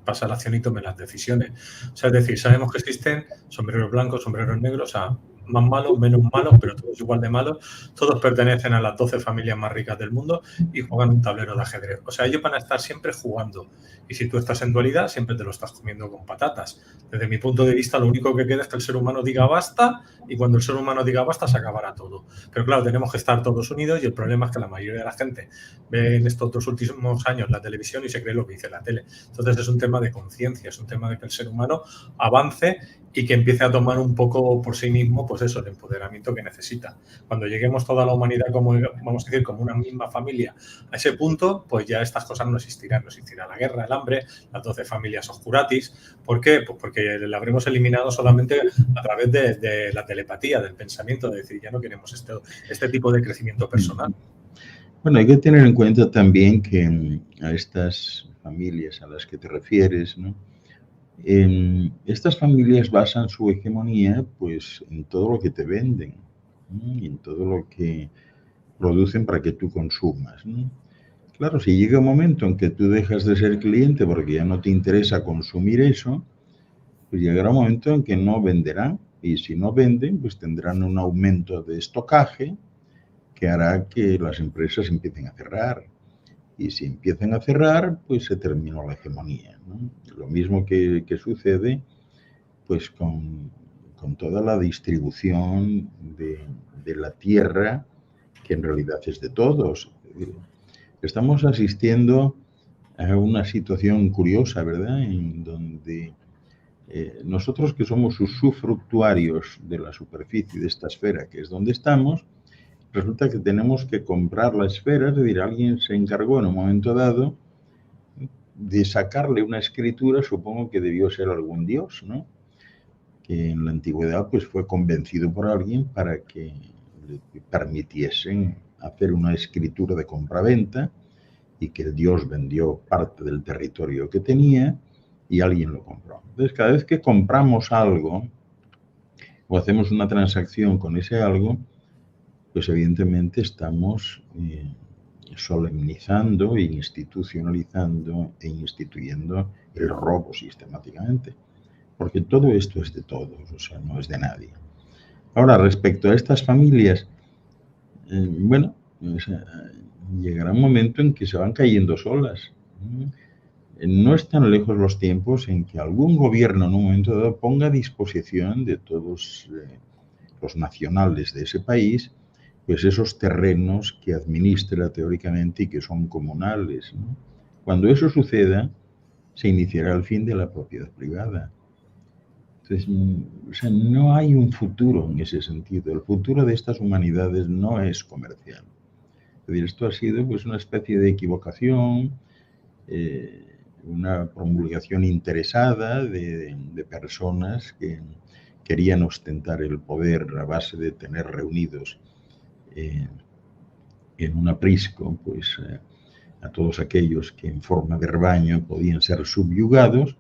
pasa la acción y tome las decisiones. O sea, es decir, sabemos que existen sombreros blancos, sombreros negros, o sea, más malos, menos malos, pero todos igual de malos. Todos pertenecen a las 12 familias más ricas del mundo y juegan un tablero de ajedrez. O sea, ellos van a estar siempre jugando. Y si tú estás en dualidad, siempre te lo estás comiendo con patatas. Desde mi punto de vista, lo único que queda es que el ser humano diga basta, y cuando el ser humano diga basta, se acabará todo. Pero claro, tenemos que estar todos unidos, y el problema es que la mayoría de la gente ve en estos 2 últimos años la televisión y se cree lo que dice la tele. Entonces es un tema de conciencia, es un tema de que el ser humano avance y que empiece a tomar un poco por sí mismo, pues eso, el empoderamiento que necesita. Cuando lleguemos toda la humanidad, como vamos a decir, como una misma familia, a ese punto, pues ya estas cosas no existirán. No existirá la guerra, el hambre, las 12 familias oscuratis. ¿Por qué? Pues porque la habremos eliminado solamente a través de la telepatía, del pensamiento, de decir, ya no queremos este tipo de crecimiento personal. Bueno, hay que tener en cuenta también que a estas familias a las que te refieres, ¿no? Estas familias basan su hegemonía pues en todo lo que te venden, ¿no? Y en todo lo que producen para que tú consumas, ¿no? Claro, si llega un momento en que tú dejas de ser cliente porque ya no te interesa consumir eso, pues llegará un momento en que no venderán, y si no venden, pues tendrán un aumento de estocaje que hará que las empresas empiecen a cerrar. Y si empiezan a cerrar, pues se terminó la hegemonía, ¿no? Lo mismo que sucede pues con toda la distribución de la tierra, que en realidad es de todos. Estamos asistiendo a una situación curiosa, ¿verdad? En donde nosotros, que somos usufructuarios de la superficie de esta esfera, que es donde estamos, resulta que tenemos que comprar la esfera. Es decir, alguien se encargó en un momento dado de sacarle una escritura, supongo que debió ser algún dios, ¿no? Que en la antigüedad pues fue convencido por alguien para que le permitiesen hacer una escritura de compraventa, y que el dios vendió parte del territorio que tenía y alguien lo compró. Entonces, cada vez que compramos algo o hacemos una transacción con ese algo, pues evidentemente estamos solemnizando, institucionalizando e instituyendo el robo sistemáticamente. Porque todo esto es de todos, o sea, no es de nadie. Ahora, respecto a estas familias, bueno, o sea, llegará un momento en que se van cayendo solas. No están lejos los tiempos en que algún gobierno en un momento dado ponga a disposición de todos los nacionales de ese país pues esos terrenos que administra teóricamente y que son comunales, ¿no? Cuando eso suceda, se iniciará el fin de la propiedad privada. Entonces, o sea, no hay un futuro en ese sentido. El futuro de estas humanidades no es comercial. Es decir, esto ha sido pues una especie de equivocación, una promulgación interesada de personas que querían ostentar el poder a base de tener reunidos en un aprisco pues a todos aquellos que en forma de rebaño podían ser subyugados,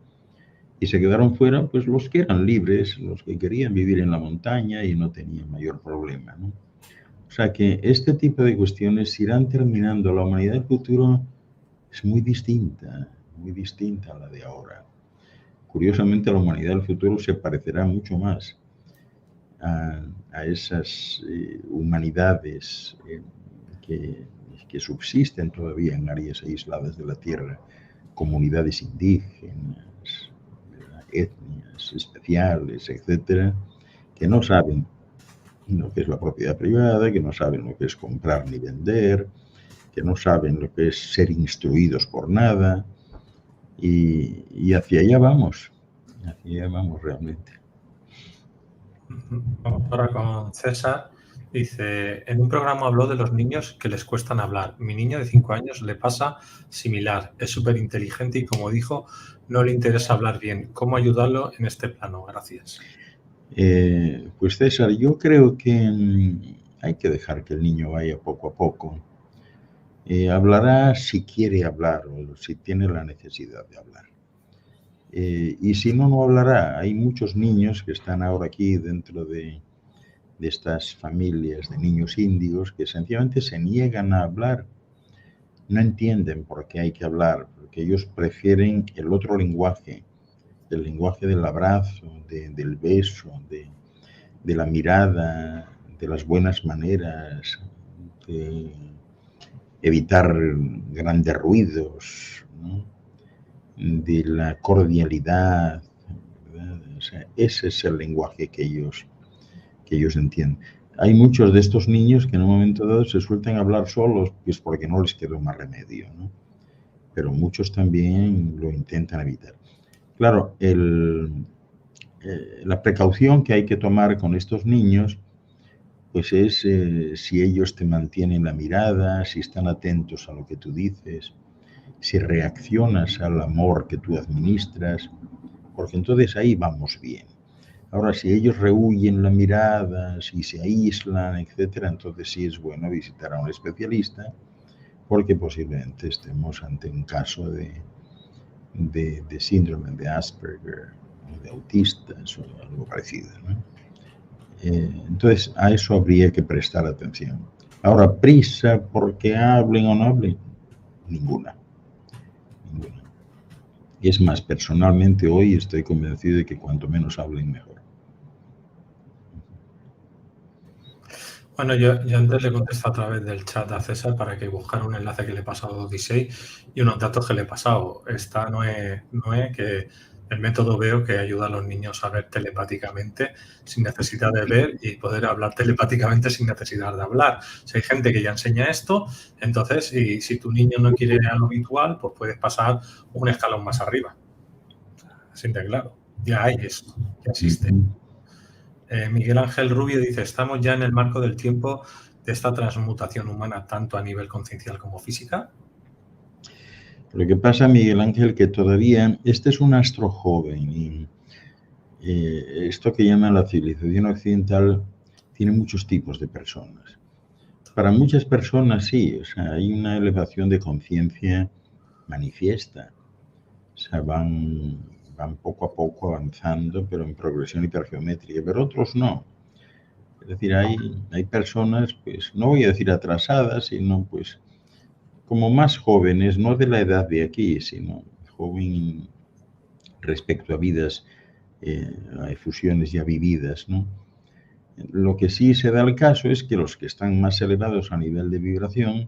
y se quedaron fuera pues los que eran libres, los que querían vivir en la montaña y no tenían mayor problema, ¿no? O sea que este tipo de cuestiones irán terminando. La humanidad del futuro es muy distinta a la de ahora. Curiosamente, la humanidad del futuro se parecerá mucho más a esas humanidades que subsisten todavía en áreas aisladas de la Tierra, comunidades indígenas, etnias especiales, etcétera, que no saben lo que es la propiedad privada, que no saben lo que es comprar ni vender, que no saben lo que es ser instruidos por nada, y hacia allá vamos realmente. Vamos ahora con César. Dice, en un programa habló de los niños que les cuestan hablar. Mi niño de 5 años le pasa similar. Es súper inteligente y, como dijo, no le interesa hablar bien. ¿Cómo ayudarlo en este plano? Gracias. Pues César, yo creo que hay que dejar que el niño vaya poco a poco. Hablará si quiere hablar o si tiene la necesidad de hablar. Y si no, no hablará. Hay muchos niños que están ahora aquí dentro de estas familias de niños índigos que sencillamente se niegan a hablar. No entienden por qué hay que hablar, porque ellos prefieren el otro lenguaje, el lenguaje del abrazo, del beso, de la mirada, de las buenas maneras, de evitar grandes ruidos, ¿no? De la cordialidad, ¿verdad? O sea, ese es el lenguaje que ellos entienden. Hay muchos de estos niños que en un momento dado se sueltan a hablar solos, pues porque no les quedó más remedio, ¿no? Pero muchos también lo intentan evitar. Claro, la precaución que hay que tomar con estos niños, pues es si ellos te mantienen la mirada, si están atentos a lo que tú dices, si reaccionas al amor que tú administras, porque entonces ahí vamos bien. Ahora, si ellos rehuyen la mirada, si se aíslan, etcétera, entonces sí es bueno visitar a un especialista, porque posiblemente estemos ante un caso de síndrome de Asperger, de autistas o algo parecido, ¿no? Entonces, a eso habría que prestar atención. Ahora, prisa porque hablen o no hablen, ninguna. Y es más, personalmente hoy estoy convencido de que cuanto menos hablen, mejor. Bueno, yo antes le contesto a través del chat a César para que buscara un enlace que le he pasado a Odisei y unos datos que le he pasado. Esta no es que el método veo que ayuda a los niños a ver telepáticamente sin necesidad de ver y poder hablar telepáticamente sin necesidad de hablar. Si hay gente que ya enseña esto, entonces, y si tu niño no quiere a lo habitual, pues puedes pasar un escalón más arriba. Así de claro. Ya hay esto, ya existe. Miguel Ángel Rubio dice, estamos ya en el marco del tiempo de esta transmutación humana, tanto a nivel conciencial como física. Lo que pasa, Miguel Ángel, que todavía, este es un astro joven y esto que llaman la civilización occidental tiene muchos tipos de personas. Para muchas personas sí, o sea, hay una elevación de conciencia manifiesta. O sea, van poco a poco avanzando, pero en progresión hipergeométrica, pero otros no. Es decir, hay personas, pues, no voy a decir atrasadas, sino pues como más jóvenes, no de la edad de aquí, sino joven respecto a vidas, a efusiones ya vividas, ¿no? Lo que sí se da el caso es que los que están más elevados a nivel de vibración,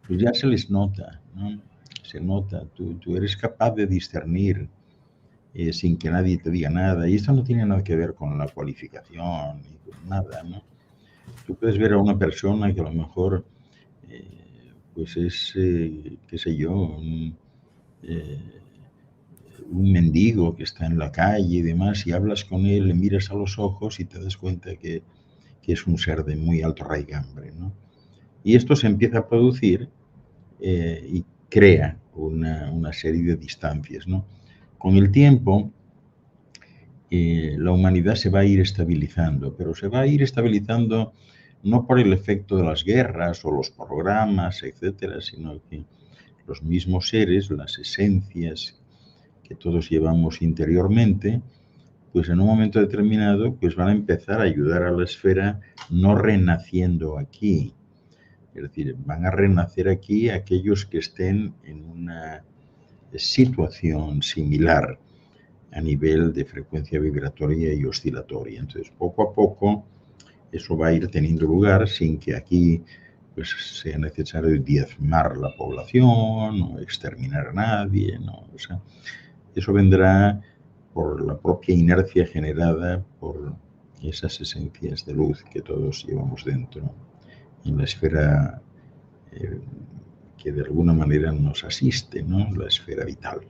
pues ya se les nota, ¿no? Se nota, tú eres capaz de discernir sin que nadie te diga nada, y esto no tiene nada que ver con la cualificación, ni con nada, ¿no? Tú puedes ver a una persona que a lo mejor pues es, qué sé yo, un mendigo que está en la calle y demás, y hablas con él, le miras a los ojos y te das cuenta que es un ser de muy alto raigambre, ¿no? Y esto se empieza a producir y crea una serie de distancias, ¿no? Con el tiempo, la humanidad se va a ir estabilizando, pero se va a ir estabilizando no por el efecto de las guerras o los programas, etcétera, sino que los mismos seres, las esencias que todos llevamos interiormente, pues en un momento determinado pues van a empezar a ayudar a la esfera no renaciendo aquí. Es decir, van a renacer aquí aquellos que estén en una situación similar a nivel de frecuencia vibratoria y oscilatoria. Entonces, poco a poco, eso va a ir teniendo lugar sin que aquí pues, sea necesario diezmar la población o exterminar a nadie, ¿no? O sea, eso vendrá por la propia inercia generada por esas esencias de luz que todos llevamos dentro en la esfera que de alguna manera nos asiste, ¿no? La esfera vital.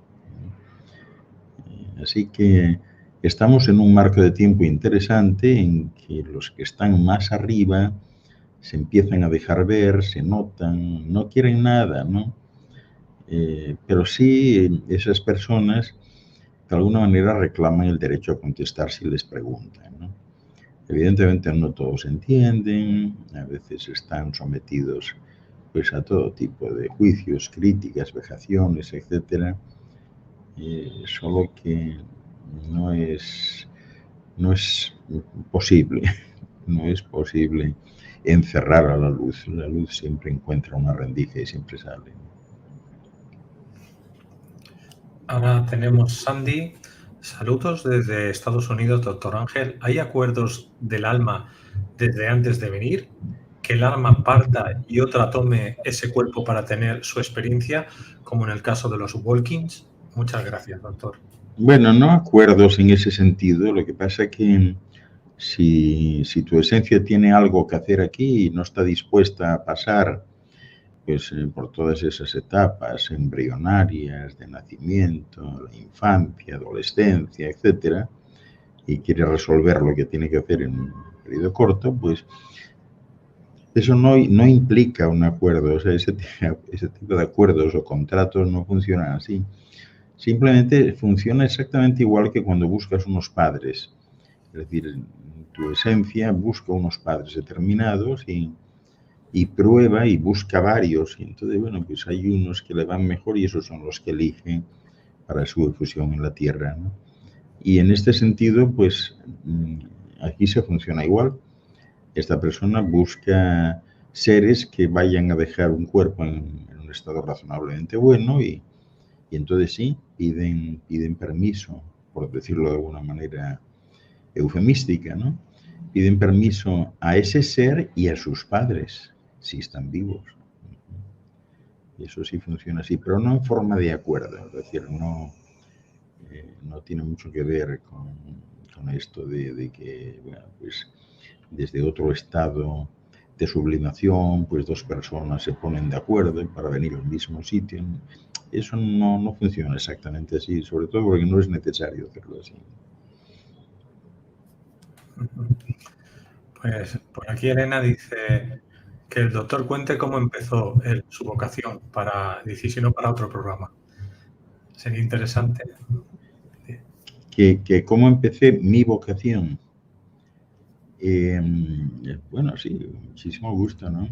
Así que estamos en un marco de tiempo interesante en que los que están más arriba se empiezan a dejar ver, se notan, no quieren nada, ¿no? Pero sí esas personas de alguna manera reclaman el derecho a contestar si les preguntan, ¿no? Evidentemente no todos entienden, a veces están sometidos pues a todo tipo de juicios, críticas, vejaciones, etcétera. Solo que no es posible, no es posible encerrar a la luz. La luz siempre encuentra una rendija y siempre sale. Ahora tenemos Sandy. Saludos desde Estados Unidos, doctor Ángel. ¿Hay acuerdos del alma desde antes de venir? ¿Que el alma parta y otra tome ese cuerpo para tener su experiencia, como en el caso de los Walkings? Muchas gracias, doctor. Bueno, no acuerdos en ese sentido. Lo que pasa es que si tu esencia tiene algo que hacer aquí y no está dispuesta a pasar pues, por todas esas etapas embrionarias de nacimiento, la infancia, adolescencia, etcétera, y quiere resolver lo que tiene que hacer en un periodo corto, pues eso no implica un acuerdo. O sea, ese tipo de acuerdos o contratos no funcionan así. Simplemente funciona exactamente igual que cuando buscas unos padres. Es decir, tu esencia busca unos padres determinados y prueba y busca varios. Y entonces, bueno, pues hay unos que le van mejor y esos son los que eligen para su difusión en la Tierra, ¿no? Y en este sentido, pues aquí se funciona igual. Esta persona busca seres que vayan a dejar un cuerpo en un estado razonablemente bueno y entonces sí, piden permiso, por decirlo de alguna manera eufemística, ¿no? Piden permiso a ese ser y a sus padres, si están vivos. Y eso sí funciona así, pero no en forma de acuerdo, es decir, no tiene mucho que ver con esto de que, bueno, pues desde otro estado de sublimación, pues dos personas se ponen de acuerdo para venir al mismo sitio. Eso no funciona exactamente así, sobre todo porque no es necesario hacerlo así. Pues por aquí Elena dice que el doctor cuente cómo empezó su vocación para, dice, si no para otro programa. Sería interesante. Que cómo empecé mi vocación. Bueno, sí, muchísimo gusto, ¿no?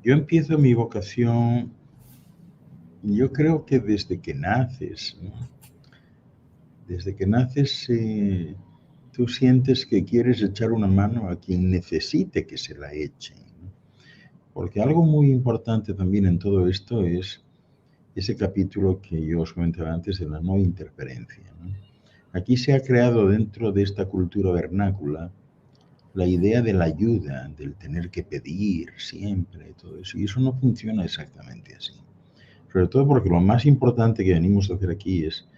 Yo empiezo mi vocación, yo creo que desde que naces, ¿no? Desde que naces, tú sientes que quieres echar una mano a quien necesite que se la eche, ¿no? Porque algo muy importante también en todo esto es ese capítulo que yo os comentaba antes de la no interferencia, ¿no? Aquí se ha creado dentro de esta cultura vernácula la idea de la ayuda, del tener que pedir siempre, todo eso. Y eso no funciona exactamente así. Sobre todo porque lo más importante que venimos a hacer aquí es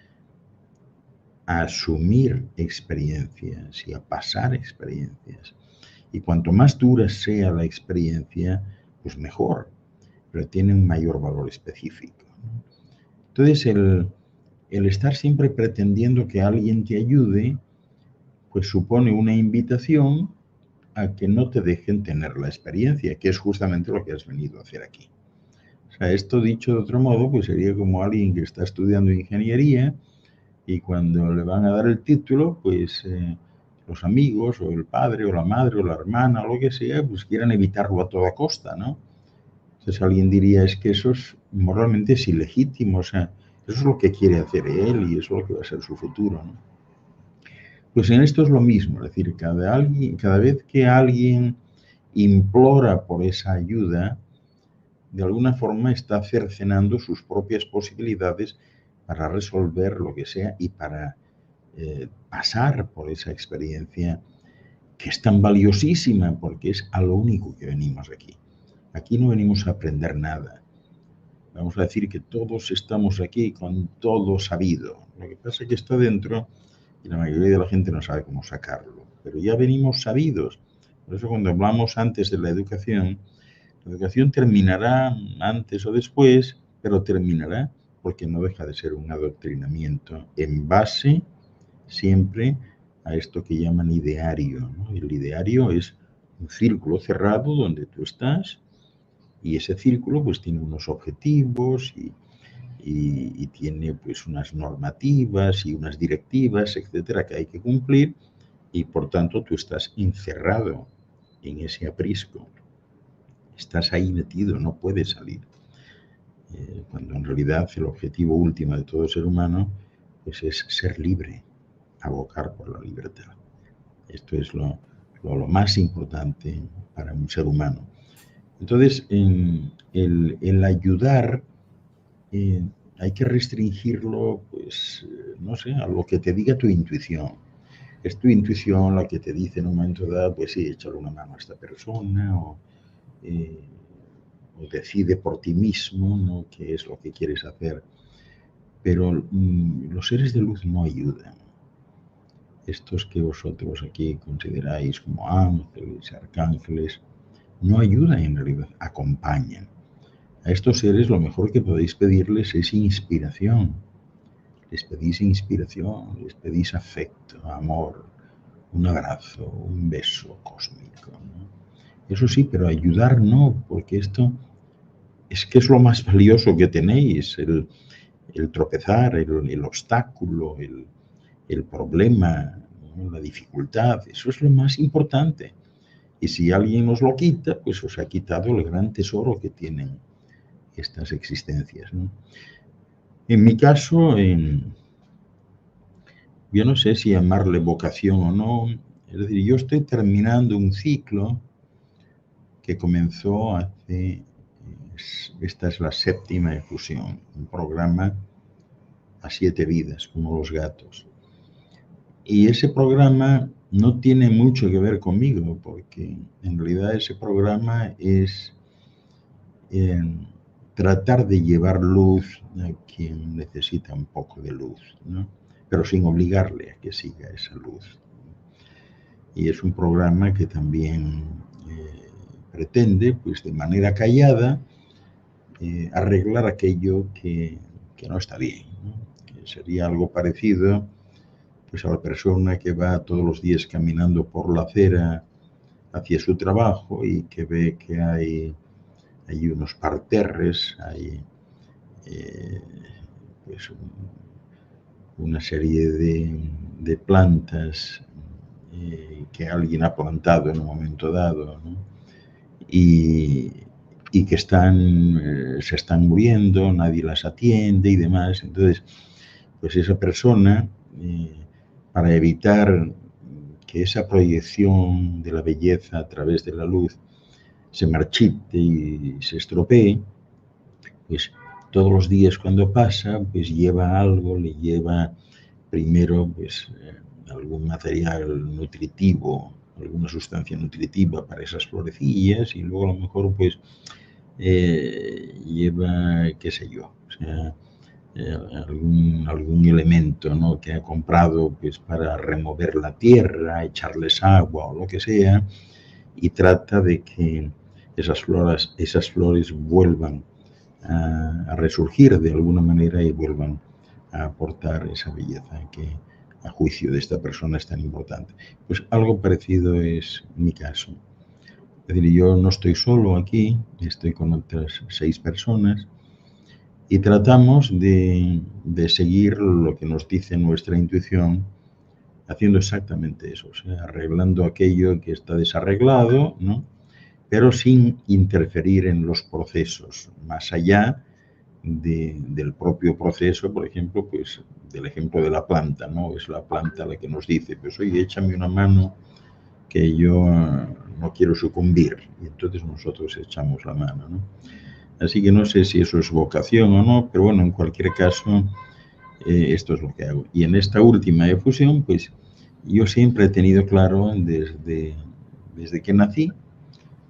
a asumir experiencias y a pasar experiencias. Y cuanto más dura sea la experiencia, pues mejor, pero tiene un mayor valor específico, ¿no? Entonces, el estar siempre pretendiendo que alguien te ayude, pues supone una invitación a que no te dejen tener la experiencia, que es justamente lo que has venido a hacer aquí. O sea, esto dicho de otro modo, pues sería como alguien que está estudiando ingeniería y cuando le van a dar el título, pues los amigos o el padre o la madre o la hermana o lo que sea, pues quieran evitarlo a toda costa, ¿no? Entonces alguien diría, es que eso es moralmente es ilegítimo, o sea, eso es lo que quiere hacer él y eso es lo que va a ser su futuro, ¿no? Pues en esto es lo mismo, es decir, cada vez que alguien implora por esa ayuda, de alguna forma está cercenando sus propias posibilidades para resolver lo que sea y para pasar por esa experiencia que es tan valiosísima porque es a lo único que venimos aquí. Aquí no venimos a aprender nada. Vamos a decir que todos estamos aquí con todo sabido. Lo que pasa es que está dentro y la mayoría de la gente no sabe cómo sacarlo. Pero ya venimos sabidos. Por eso cuando hablamos antes de la educación terminará antes o después, pero terminará porque no deja de ser un adoctrinamiento en base siempre a esto que llaman ideario, ¿no? El ideario es un círculo cerrado donde tú estás y ese círculo pues tiene unos objetivos y tiene pues unas normativas y unas directivas, etcétera, que hay que cumplir y por tanto tú estás encerrado en ese aprisco. Estás ahí metido, no puedes salir. Cuando en realidad el objetivo último de todo ser humano pues es ser libre, abocar por la libertad. Esto es lo más importante para un ser humano. Entonces, el ayudar hay que restringirlo, pues, no sé, a lo que te diga tu intuición. Es tu intuición la que te dice en un momento dado, pues sí, échale una mano a esta persona, o decide por ti mismo, ¿no?, qué es lo que quieres hacer. Pero los seres de luz no ayudan. Estos que vosotros aquí consideráis como ángeles, arcángeles, no ayudan en realidad, acompañan. A estos seres lo mejor que podéis pedirles es inspiración. Les pedís inspiración, les pedís afecto, amor, un abrazo, un beso cósmico, ¿no? Eso sí, pero ayudar no, porque esto es que es lo más valioso que tenéis, el tropezar, el obstáculo, el problema, ¿no?, la dificultad, eso es lo más importante. Y si alguien os lo quita, pues os ha quitado el gran tesoro que tienen estas existencias, ¿no? En mi caso, yo no sé si llamarle vocación o no, es decir, yo estoy terminando un ciclo que comenzó hace, esta es la 7ª efusión, un programa a 7 vidas, como los gatos. Y ese programa no tiene mucho que ver conmigo, porque en realidad ese programa es tratar de llevar luz a quien necesita un poco de luz, ¿no?, pero sin obligarle a que siga esa luz. Y es un programa que también pretende, pues de manera callada, arreglar aquello que no está bien, ¿no?, que sería algo parecido, pues, a la persona que va todos los días caminando por la acera hacia su trabajo y que ve que hay unos parterres, hay pues una serie de plantas que alguien ha plantado en un momento dado, ¿no?, y que se están muriendo, nadie las atiende y demás. Entonces, pues esa persona, para evitar que esa proyección de la belleza a través de la luz se marchite y se estropee, pues todos los días cuando pasa, pues lleva algo, le lleva primero pues algún material nutritivo, alguna sustancia nutritiva para esas florecillas, y luego a lo mejor pues lleva, qué sé yo, o sea, algún elemento, ¿no?, que ha comprado pues para remover la tierra, echarles agua o lo que sea, y trata de que esas flores vuelvan a resurgir de alguna manera y vuelvan a aportar esa belleza que a juicio de esta persona es tan importante. Pues algo parecido es mi caso. Es decir, yo no estoy solo aquí, estoy con otras 6 personas y tratamos de seguir lo que nos dice nuestra intuición, haciendo exactamente eso, o sea, arreglando aquello que está desarreglado, ¿no?, pero sin interferir en los procesos, más allá del propio proceso, por ejemplo, pues del ejemplo de la planta, ¿no? Es la planta la que nos dice, pues oye, échame una mano que yo no quiero sucumbir, y entonces nosotros echamos la mano, ¿no? Así que no sé si eso es vocación o no, pero bueno, en cualquier caso, esto es lo que hago. Y en esta última efusión, pues yo siempre he tenido claro desde que nací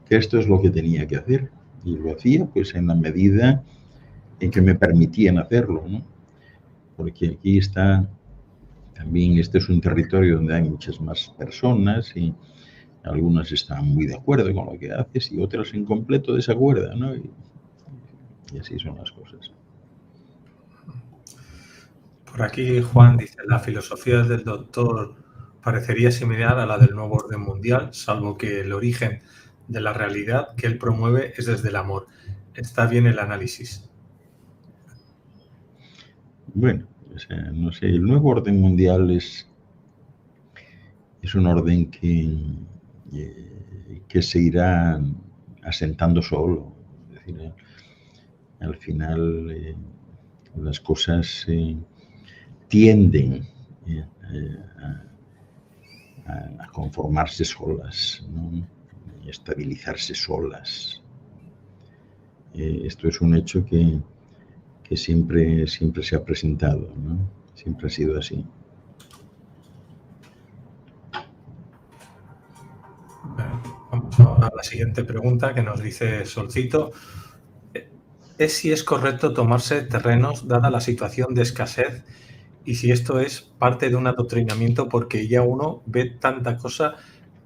que esto es lo que tenía que hacer, y lo hacía pues en la medida en que me permitían hacerlo, ¿no? Porque aquí está, también este es un territorio donde hay muchas más personas y algunas están muy de acuerdo con lo que haces y otras en completo desacuerdo, ¿no? Y así son las cosas. Por aquí Juan dice, la filosofía del doctor parecería similar a la del nuevo orden mundial, salvo que el origen de la realidad que él promueve es desde el amor. Está bien el análisis. Bueno, o sea, no sé, el nuevo orden mundial es un orden que se irá asentando solo. Es decir, al final las cosas tienden a conformarse solas, ¿no?, y estabilizarse solas. Esto es un hecho que siempre se ha presentado, ¿no? Siempre ha sido así. Vamos a la siguiente pregunta que nos dice Solcito. ¿Es si es correcto tomarse terrenos dada la situación de escasez y si esto es parte de un adoctrinamiento porque ya uno ve tanta cosa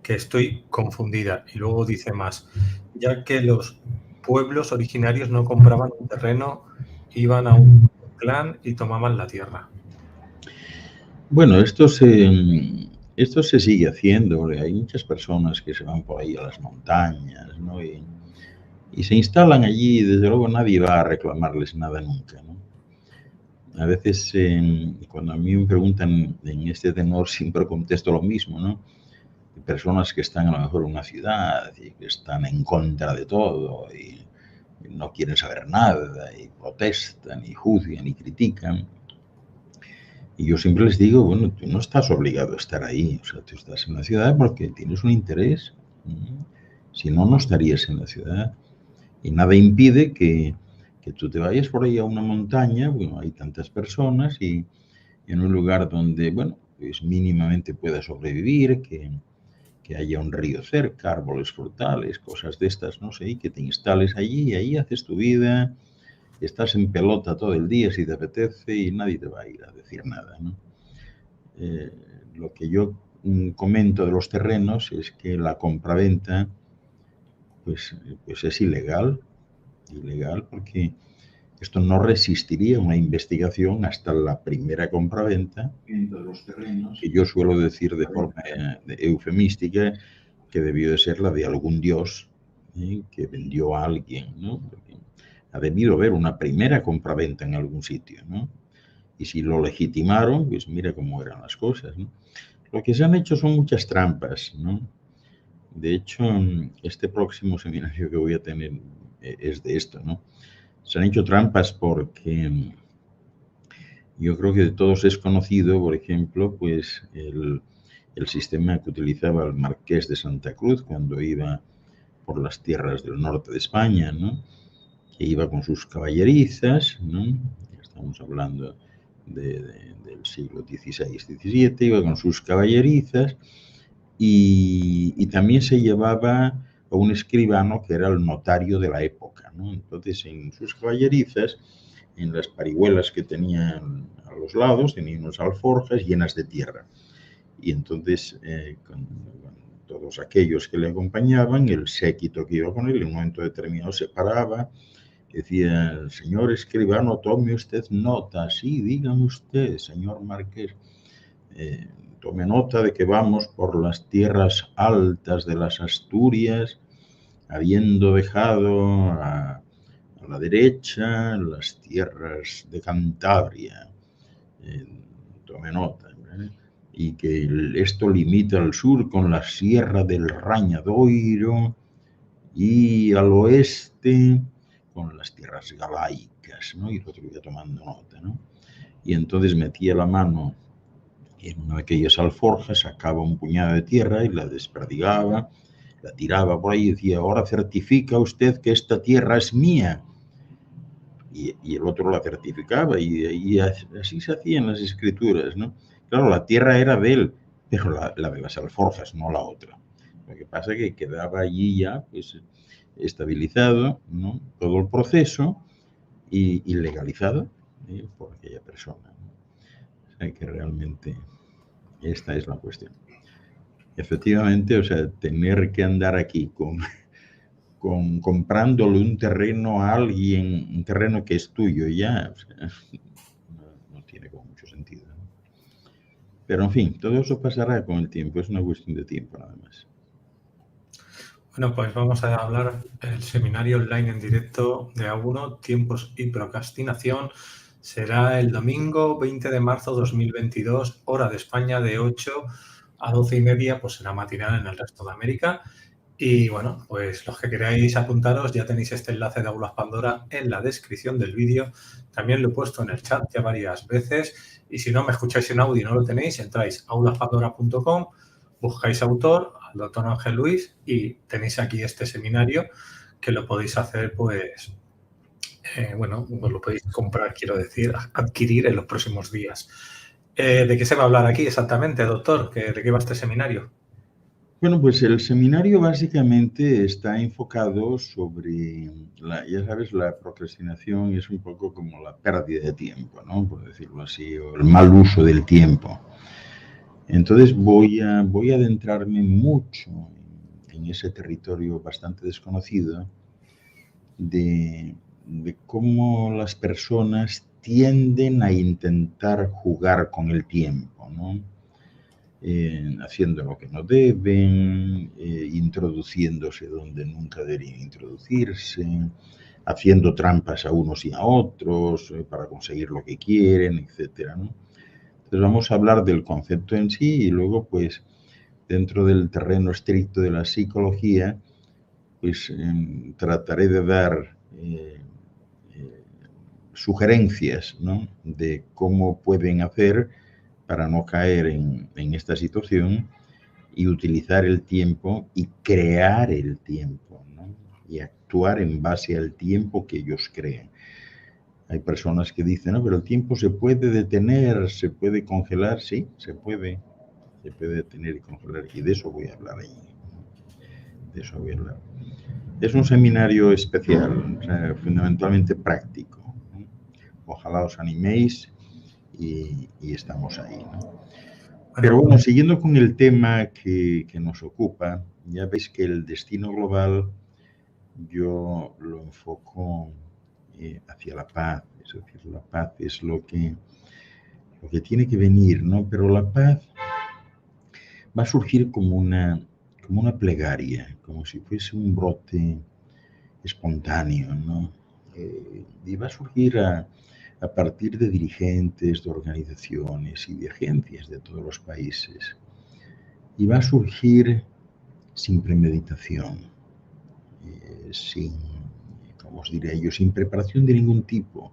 que estoy confundida? Y luego dice más, ya que los pueblos originarios no compraban un terreno, iban a un clan y tomaban la tierra. Bueno, esto se sigue haciendo. Hay muchas personas que se van por ahí a las montañas, ¿no? Y se instalan allí y desde luego nadie va a reclamarles nada nunca, ¿no? A veces cuando a mí me preguntan en este tenor siempre contesto lo mismo, ¿no? Personas que están a lo mejor en una ciudad y que están en contra de todo y no quieren saber nada y protestan y juzgan y critican. Y yo siempre les digo, bueno, tú no estás obligado a estar ahí, o sea, tú estás en la ciudad porque tienes un interés. Si no, no estarías en la ciudad. Y nada impide que tú te vayas por ahí a una montaña, bueno, hay tantas personas y en un lugar donde, bueno, pues mínimamente puedas sobrevivir, que haya un río cerca, árboles frutales, cosas de estas, no sé, y que te instales allí y ahí haces tu vida, estás en pelota todo el día si te apetece y nadie te va a ir a decir nada, ¿no? Lo que yo comento de los terrenos es que la compraventa pues es ilegal porque esto no resistiría una investigación hasta la primera compraventa de los terrenos, que yo suelo decir de forma eufemística que debió de ser la de algún dios que vendió a alguien, ¿no? Porque ha debido haber una primera compraventa en algún sitio, ¿no? Y si lo legitimaron, pues mira cómo eran las cosas, ¿no? Lo que se han hecho son muchas trampas, ¿no? De hecho, este próximo seminario que voy a tener es de esto, ¿no? Se han hecho trampas porque yo creo que de todos es conocido, por ejemplo, pues el sistema que utilizaba el Marqués de Santa Cruz cuando iba por las tierras del norte de España, ¿no? Que iba con sus caballerizas, ¿no? Estamos hablando del siglo XVI, XVII, iba con sus caballerizas y también se llevaba a un escribano que era el notario de la época, ¿no? Entonces, en sus caballerizas, en las parihuelas que tenían a los lados, tenían unas alforjas llenas de tierra. Y entonces, con todos aquellos que le acompañaban, el séquito que iba con él, en un momento determinado se paraba, decía, señor escribano, tome usted nota, sí, dígame usted, señor marqués, tome nota de que vamos por las tierras altas de las Asturias, habiendo dejado a la derecha las tierras de Cantabria. Tome nota. Y que esto limita al sur con la sierra del Rañadoiro y al oeste con las tierras galaicas, ¿no? Y el otro iba tomando nota, ¿no? Y entonces metía la mano en una de aquellas alforjas, sacaba un puñado de tierra y la desperdigaba, la tiraba por ahí y decía, ahora certifica usted que esta tierra es mía. Y el otro la certificaba y así se hacían las escrituras, ¿no? Claro, la tierra era de él, pero la de las alforjas, no la otra. Lo que pasa es que quedaba allí ya pues, estabilizado, ¿no? Todo el proceso y legalizado por aquella persona, ¿no? O sea que realmente esta es la cuestión. Efectivamente, o sea, tener que andar aquí comprándole un terreno a alguien, un terreno que es tuyo ya, o sea, no tiene como mucho sentido, ¿no? Pero en fin, todo eso pasará con el tiempo, es una cuestión de tiempo nada más. Bueno, pues vamos a hablar del seminario online en directo de A1, Tiempos y Procrastinación. Será el domingo 20 de marzo 2022, hora de España, de 8 a 12:30, pues será matinal en el resto de América. Y bueno, pues los que queráis apuntaros, ya tenéis este enlace de Aulas Pandora en la descripción del vídeo. También lo he puesto en el chat ya varias veces. Y si no me escucháis en audio y no lo tenéis, entráis a aulaspandora.com, buscáis autor, al doctor Ángel Luis, y tenéis aquí este seminario que lo podéis hacer pues Bueno, pues lo podéis comprar, quiero decir, adquirir en los próximos días. ¿De qué se va a hablar aquí exactamente, doctor? ¿De qué va este seminario? Bueno, pues el seminario básicamente está enfocado sobre, ya sabes, la procrastinación es un poco como la pérdida de tiempo, ¿no? Por decirlo así, o el mal uso del tiempo. Entonces voy a adentrarme mucho en ese territorio bastante desconocido de cómo las personas tienden a intentar jugar con el tiempo, ¿no? Haciendo lo que no deben, introduciéndose donde nunca deberían introducirse, haciendo trampas a unos y a otros para conseguir lo que quieren, etcétera, ¿no? Entonces vamos a hablar del concepto en sí y luego, pues, dentro del terreno estricto de la psicología, pues trataré de dar sugerencias, ¿no?, de cómo pueden hacer para no caer en esta situación y utilizar el tiempo y crear el tiempo, ¿no?, y actuar en base al tiempo que ellos creen. Hay personas que dicen, no, pero el tiempo se puede detener, se puede congelar. Sí, se puede detener y congelar, y de eso voy a hablar ahí. De eso voy a hablar. Es un seminario especial, o sea, fundamentalmente práctico, ¿no? Ojalá os animéis y estamos ahí, ¿no? Pero bueno, siguiendo con el tema que nos ocupa, ya veis que el destino global yo lo enfoco hacia la paz, es decir, la paz es lo que tiene que venir, ¿no? Pero la paz va a surgir como una plegaria, como si fuese un brote espontáneo, ¿no? Y va a surgir a partir de dirigentes, de organizaciones y de agencias de todos los países. Y va a surgir sin premeditación, sin, ¿cómo os diré yo?, sin preparación de ningún tipo.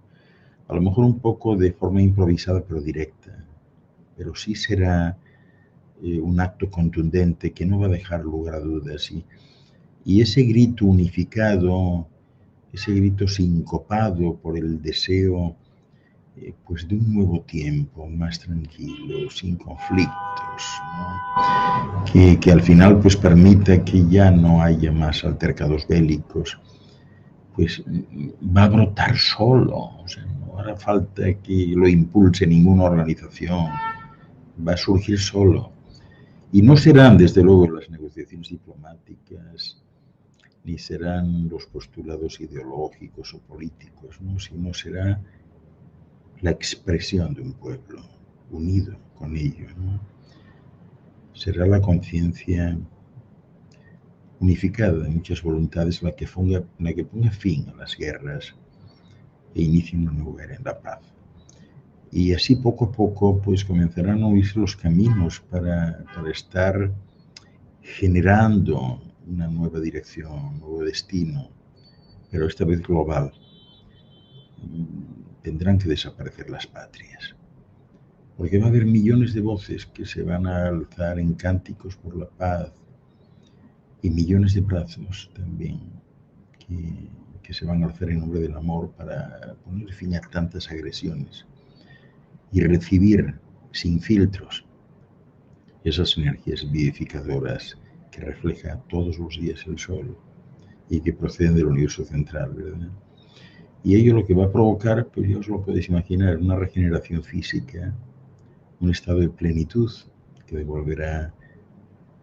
A lo mejor un poco de forma improvisada pero directa, pero sí será un acto contundente que no va a dejar lugar a dudas. Y ese grito unificado, ese grito sincopado por el deseo pues de un nuevo tiempo más tranquilo, sin conflictos, ¿no?, que al final pues permita que ya no haya más altercados bélicos, pues va a brotar solo. O sea, no hará falta que lo impulse ninguna organización, va a surgir solo. Y no serán, desde luego, las negociaciones diplomáticas, ni serán los postulados ideológicos o políticos, ¿no?, sino será la expresión de un pueblo unido con ello, ¿no? Será la conciencia unificada de muchas voluntades la que ponga fin a las guerras e inicie una nueva era en la paz. Y así poco a poco pues comenzarán a abrirse los caminos para estar generando una nueva dirección, un nuevo destino, pero esta vez global. Tendrán que desaparecer las patrias, porque va a haber millones de voces que se van a alzar en cánticos por la paz y millones de brazos también que se van a alzar en nombre del amor para poner fin a tantas agresiones y recibir sin filtros esas energías vivificadoras que refleja todos los días el sol y que proceden del universo central, ¿verdad? Y ello lo que va a provocar, pues ya os lo podéis imaginar, una regeneración física, un estado de plenitud que devolverá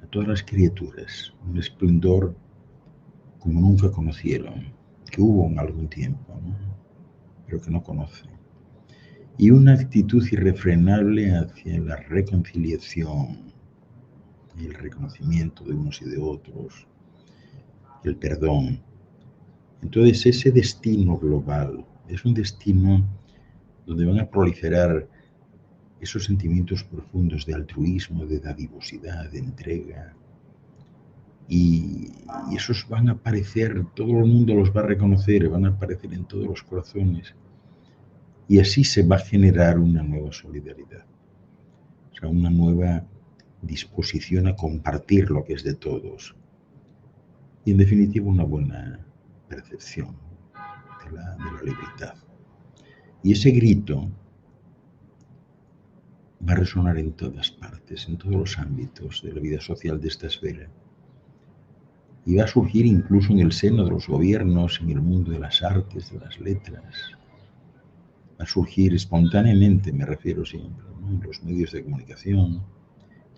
a todas las criaturas un esplendor como nunca conocieron, que hubo en algún tiempo, ¿no?, pero que no conocen. Y una actitud irrefrenable hacia la reconciliación, el reconocimiento de unos y de otros, el perdón. Entonces ese destino global es un destino donde van a proliferar esos sentimientos profundos de altruismo, de dadivosidad, de entrega, y esos van a aparecer, todo el mundo los va a reconocer, van a aparecer en todos los corazones, y así se va a generar una nueva solidaridad, o sea, una nueva disposición a compartir lo que es de todos, y en definitiva una buena percepción la libertad. Y ese grito va a resonar en todas partes, en todos los ámbitos de la vida social de esta esfera. Y va a surgir incluso en el seno de los gobiernos, en el mundo de las artes, de las letras. Va a surgir espontáneamente, me refiero siempre, ¿no? En los medios de comunicación,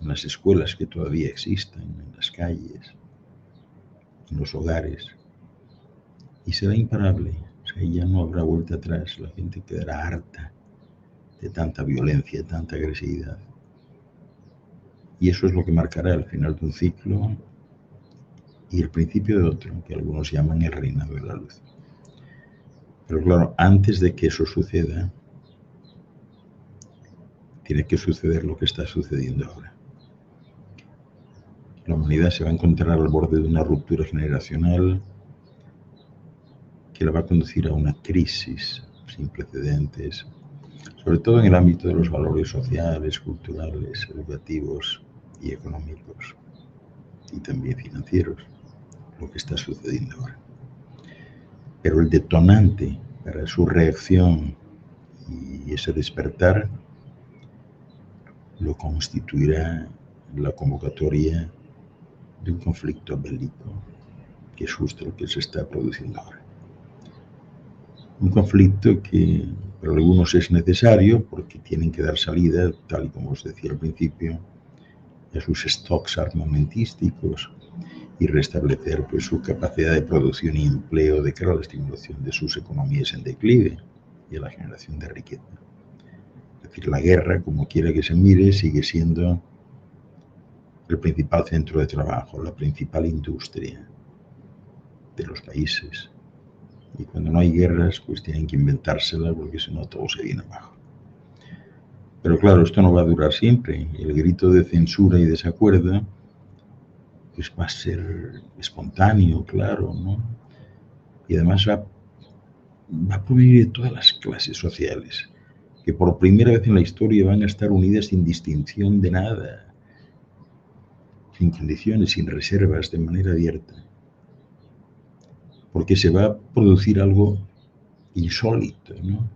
en las escuelas que todavía existen, en las calles, en los hogares. Y será imparable. O sea, ya no habrá vuelta atrás. La gente quedará harta de tanta violencia, de tanta agresividad. Y eso es lo que marcará el final de un ciclo y el principio de otro, que algunos llaman el reinado de la luz. Pero claro, antes de que eso suceda, tiene que suceder lo que está sucediendo ahora. La humanidad se va a encontrar al borde de una ruptura generacional que la va a conducir a una crisis sin precedentes, sobre todo en el ámbito de los valores sociales, culturales, educativos y económicos, y también financieros, lo que está sucediendo ahora. Pero el detonante para su reacción y ese despertar lo constituirá la convocatoria de un conflicto bélico, que es justo lo que se está produciendo ahora. Un conflicto que para algunos es necesario porque tienen que dar salida, tal y como os decía al principio, a sus stocks armamentísticos y restablecer pues, su capacidad de producción y empleo de cara a la estimulación de sus economías en declive y a la generación de riqueza. Es decir, la guerra, como quiera que se mire, sigue siendo el principal centro de trabajo, la principal industria de los países. Y cuando no hay guerras, pues tienen que inventársela porque si no todo se viene abajo. Pero claro, esto no va a durar siempre. El grito de censura y desacuerdo pues va a ser espontáneo, claro, ¿no? Y además va a provenir de todas las clases sociales, que por primera vez en la historia van a estar unidas sin distinción de nada, sin condiciones, sin reservas, de manera abierta. Porque se va a producir algo insólito, ¿no?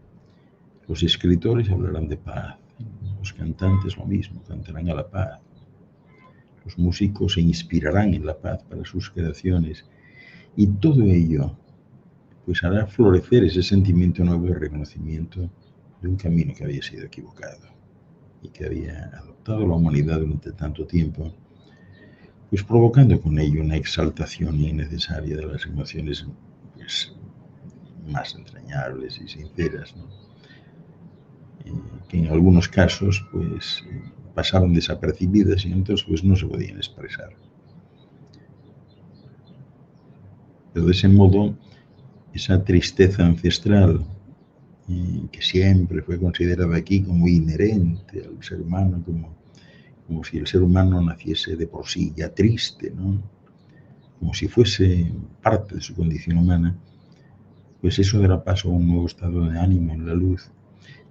Los escritores hablarán de paz, los cantantes lo mismo, cantarán a la paz. Los músicos se inspirarán en la paz para sus creaciones y todo ello pues hará florecer ese sentimiento nuevo de reconocimiento de un camino que había sido equivocado y que había adoptado la humanidad durante tanto tiempo, pues provocando con ello una exaltación innecesaria de las emociones pues, más entrañables y sinceras, ¿no? Que en algunos casos pues pasaban desapercibidas y entonces pues no se podían expresar. Pero de ese modo, esa tristeza ancestral que siempre fue considerada aquí como inherente al ser humano, como si el ser humano naciese de por sí ya triste, ¿no? Como si fuese parte de su condición humana, pues eso dará paso a un nuevo estado de ánimo en la luz.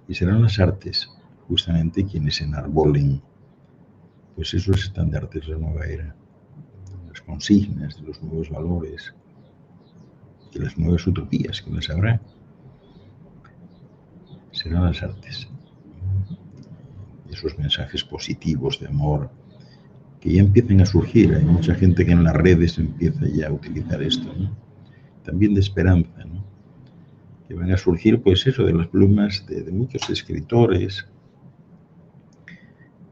Y serán las artes justamente quienes enarbolen pues esos estandartes de la nueva era, las consignas de los nuevos valores y las nuevas utopías que las habrá. Serán las artes. Esos mensajes positivos de amor que ya empiezan a surgir. Hay mucha gente que en las redes empieza ya a utilizar esto, ¿no? También de esperanza, ¿no? Que van a surgir, pues eso, de las plumas de muchos escritores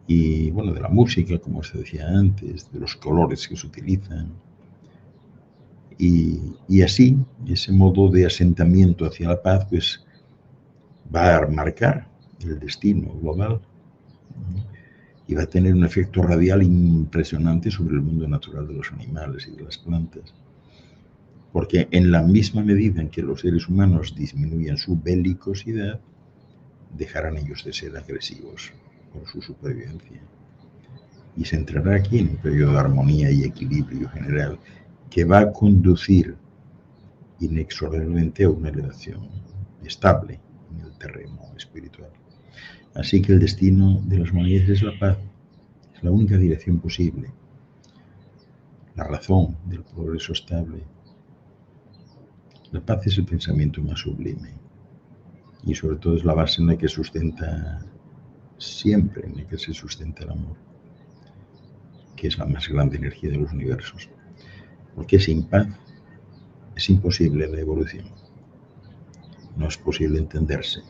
y, bueno, de la música, como se decía antes, de los colores que se utilizan. Y así, ese modo de asentamiento hacia la paz, pues va a marcar el destino global, ¿no? Y va a tener un efecto radial impresionante sobre el mundo natural de los animales y de las plantas. Porque en la misma medida en que los seres humanos disminuyan su belicosidad, dejarán ellos de ser agresivos por su supervivencia. Y se entrará aquí en un periodo de armonía y equilibrio general que va a conducir inexorablemente a una elevación estable en el terreno espiritual. Así que el destino de los humanidades es la paz, es la única dirección posible, la razón del progreso estable, La paz es el pensamiento más sublime y sobre todo es la base en la que sustenta siempre, en la que se sustenta el amor, que es la más grande energía de los universos. Porque sin paz es imposible la evolución. No es posible entenderse.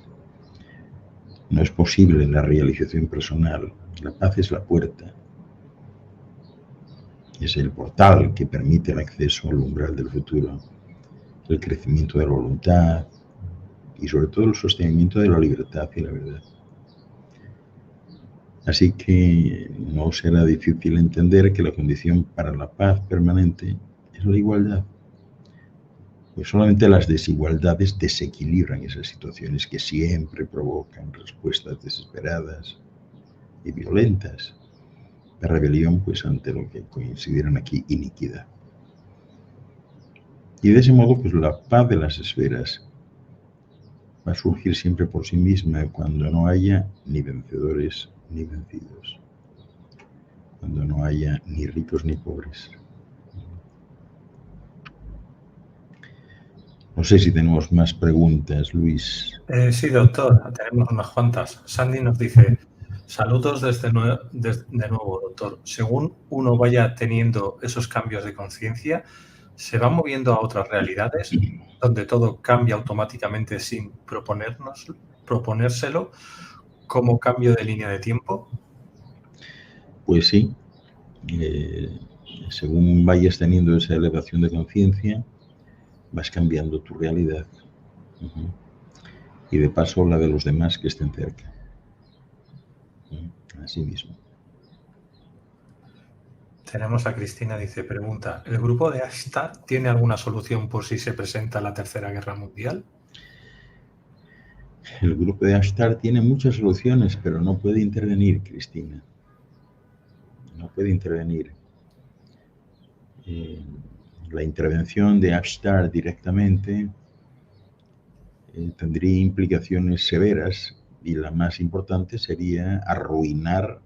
No es posible la realización personal. La paz es la puerta. Es el portal que permite el acceso al umbral del futuro, el crecimiento de la voluntad y sobre todo el sostenimiento de la libertad y la verdad. Así que no será difícil entender que la condición para la paz permanente es la igualdad. Pues solamente las desigualdades desequilibran esas situaciones que siempre provocan respuestas desesperadas y violentas de rebelión, pues ante lo que consideran aquí iniquidad. Y de ese modo, pues la paz de las esferas va a surgir siempre por sí misma cuando no haya ni vencedores ni vencidos, cuando no haya ni ricos ni pobres. No sé si tenemos más preguntas, Luis. Sí, doctor, tenemos unas cuantas. Sandy nos dice, saludos de nuevo, doctor. Según uno vaya teniendo esos cambios de conciencia, ¿se va moviendo a otras realidades donde todo cambia automáticamente sin proponérselo como cambio de línea de tiempo? Pues sí, según vayas teniendo esa elevación de conciencia, vas cambiando tu realidad. Y de paso la de los demás que estén cerca. Así mismo. Tenemos a Cristina, dice, pregunta, ¿el grupo de Ashtar tiene alguna solución por si se presenta la Tercera Guerra Mundial? El grupo de Ashtar tiene muchas soluciones, pero no puede intervenir, Cristina. No puede intervenir. La intervención de Ashtar directamente tendría implicaciones severas y la más importante sería arruinar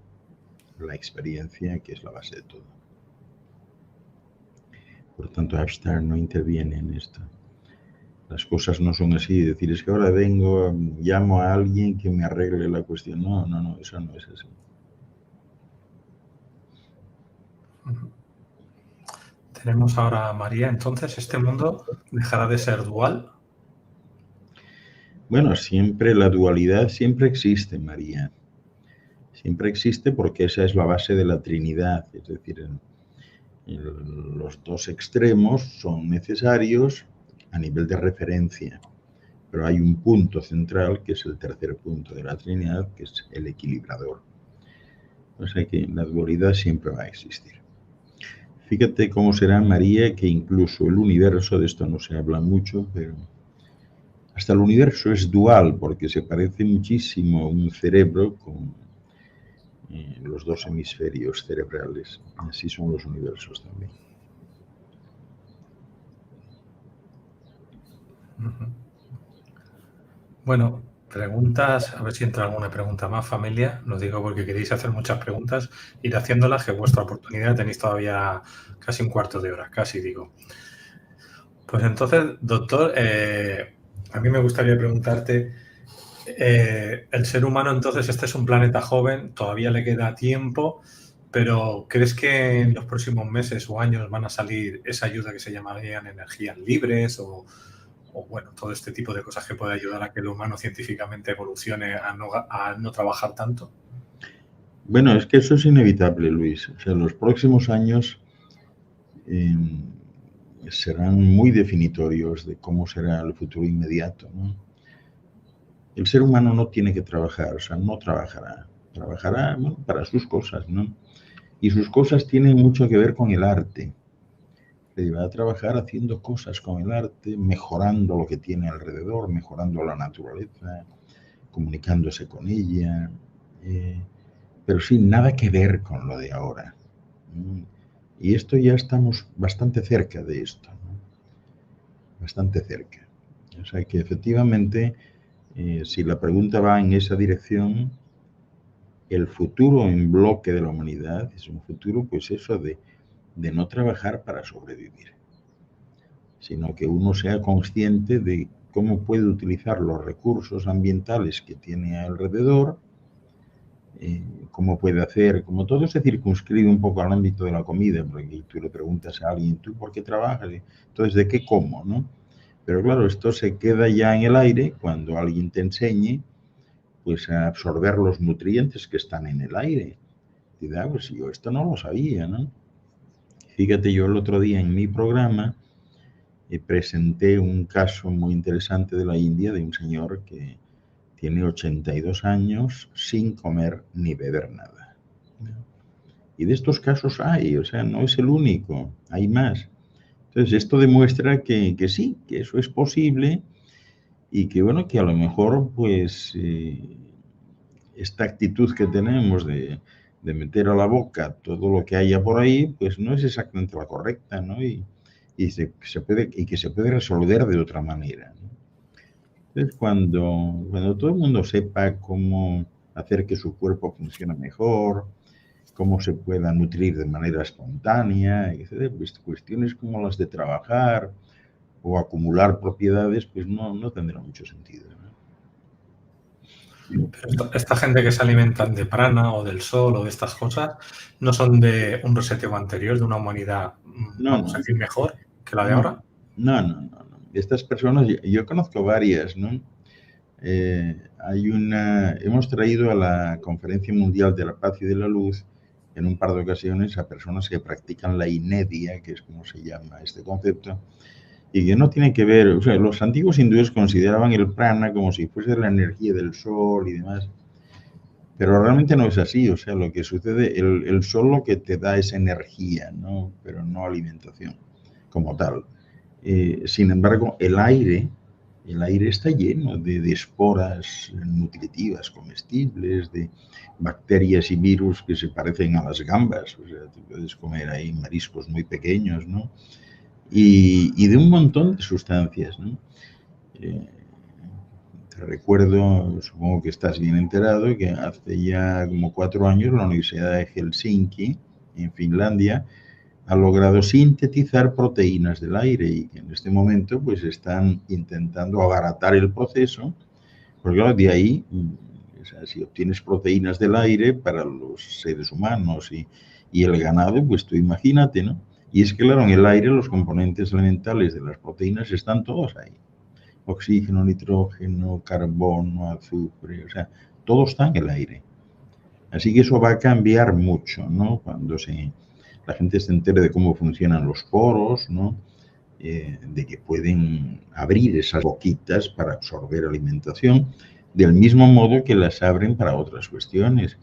la experiencia, que es la base de todo. Por tanto, Ashtar no interviene en esto. Las cosas no son así, decir es que ahora vengo, llamo a alguien que me arregle la cuestión. No, eso no es así. Tenemos ahora a María, entonces, ¿este mundo dejará de ser dual? Bueno, siempre la dualidad siempre existe, María. Siempre existe porque esa es la base de la Trinidad, es decir, los dos extremos son necesarios a nivel de referencia, pero hay un punto central que es el tercer punto de la Trinidad, que es el equilibrador. O sea que la dualidad siempre va a existir. Fíjate cómo será, María, que incluso el universo, de esto no se habla mucho, pero hasta el universo es dual porque se parece muchísimo a un cerebro con los dos hemisferios cerebrales. Así son los universos también. Bueno, preguntas, a ver si entra alguna pregunta más, familia. Lo digo porque queréis hacer muchas preguntas, ir haciéndolas, que vuestra oportunidad tenéis todavía casi un cuarto de hora, casi digo. Pues entonces, doctor, a mí me gustaría preguntarte, el ser humano entonces, este es un planeta joven, todavía le queda tiempo, pero ¿crees que en los próximos meses o años van a salir esa ayuda que se llamarían energías libres o bueno, todo este tipo de cosas que puede ayudar a que el humano científicamente evolucione a no trabajar tanto? Bueno, es que eso es inevitable, Luis. O sea, los próximos años serán muy definitorios de cómo será el futuro inmediato, ¿no? El ser humano no tiene que trabajar, o sea, no trabajará. Trabajará, bueno, para sus cosas, ¿no? Y sus cosas tienen mucho que ver con el arte. Va a trabajar haciendo cosas con el arte, mejorando lo que tiene alrededor, mejorando la naturaleza, comunicándose con ella, pero sin nada que ver con lo de ahora. Y esto ya estamos bastante cerca de esto, ¿no? Bastante cerca. O sea que efectivamente, si la pregunta va en esa dirección, el futuro en bloque de la humanidad es un futuro, pues eso de no trabajar para sobrevivir, sino que uno sea consciente de cómo puede utilizar los recursos ambientales que tiene alrededor, cómo puede hacer, como todo se circunscribe un poco al ámbito de la comida, porque tú le preguntas a alguien, ¿tú por qué trabajas? Entonces, ¿de qué como, no? Pero claro, esto se queda ya en el aire cuando alguien te enseñe pues a absorber los nutrientes que están en el aire. Y dices, pues yo esto no lo sabía, ¿no? Fíjate, yo el otro día en mi programa presenté un caso muy interesante de la India, de un señor que tiene 82 años sin comer ni beber nada. Y de estos casos hay, o sea, no es el único, hay más. Entonces, esto demuestra que sí, que eso es posible y que, bueno, que a lo mejor, pues, esta actitud que tenemos de meter a la boca todo lo que haya por ahí, pues no es exactamente la correcta, ¿no? Y que se puede resolver de otra manera, ¿no? Entonces, cuando todo el mundo sepa cómo hacer que su cuerpo funcione mejor, cómo se pueda nutrir de manera espontánea, etc., pues cuestiones como las de trabajar o acumular propiedades, pues no tendrá mucho sentido, ¿no? Pero esta gente que se alimentan de prana o del sol o de estas cosas, ¿no son de un reseteo anterior, de una humanidad, vamos a decir, mejor que la de ahora? No. Estas personas, yo conozco varias, ¿no? Hemos traído a la Conferencia Mundial de la Paz y de la Luz en un par de ocasiones a personas que practican la inedia, que es como se llama este concepto, y que no tiene que ver, o sea, los antiguos hindúes consideraban el prana como si fuese la energía del sol y demás, pero realmente no es así, o sea, lo que sucede, el sol lo que te da es energía, ¿no? Pero no alimentación como tal. Sin embargo, el aire está lleno de esporas nutritivas, comestibles, de bacterias y virus que se parecen a las gambas, o sea, tú puedes comer ahí mariscos muy pequeños, ¿no? Y de un montón de sustancias, ¿no? Te recuerdo, supongo que estás bien enterado, que hace ya como 4 años la Universidad de Helsinki, en Finlandia, ha logrado sintetizar proteínas del aire y que en este momento pues están intentando abaratar el proceso, porque claro, de ahí, o sea, si obtienes proteínas del aire para los seres humanos y el ganado, pues tú imagínate, ¿no? Y es que claro, en el aire los componentes elementales de las proteínas están todos ahí. Oxígeno, nitrógeno, carbono, azufre, o sea, todo está en el aire. Así que eso va a cambiar mucho, ¿no? Cuando la gente se entere de cómo funcionan los poros, ¿no? De que pueden abrir esas boquitas para absorber alimentación, del mismo modo que las abren para otras cuestiones.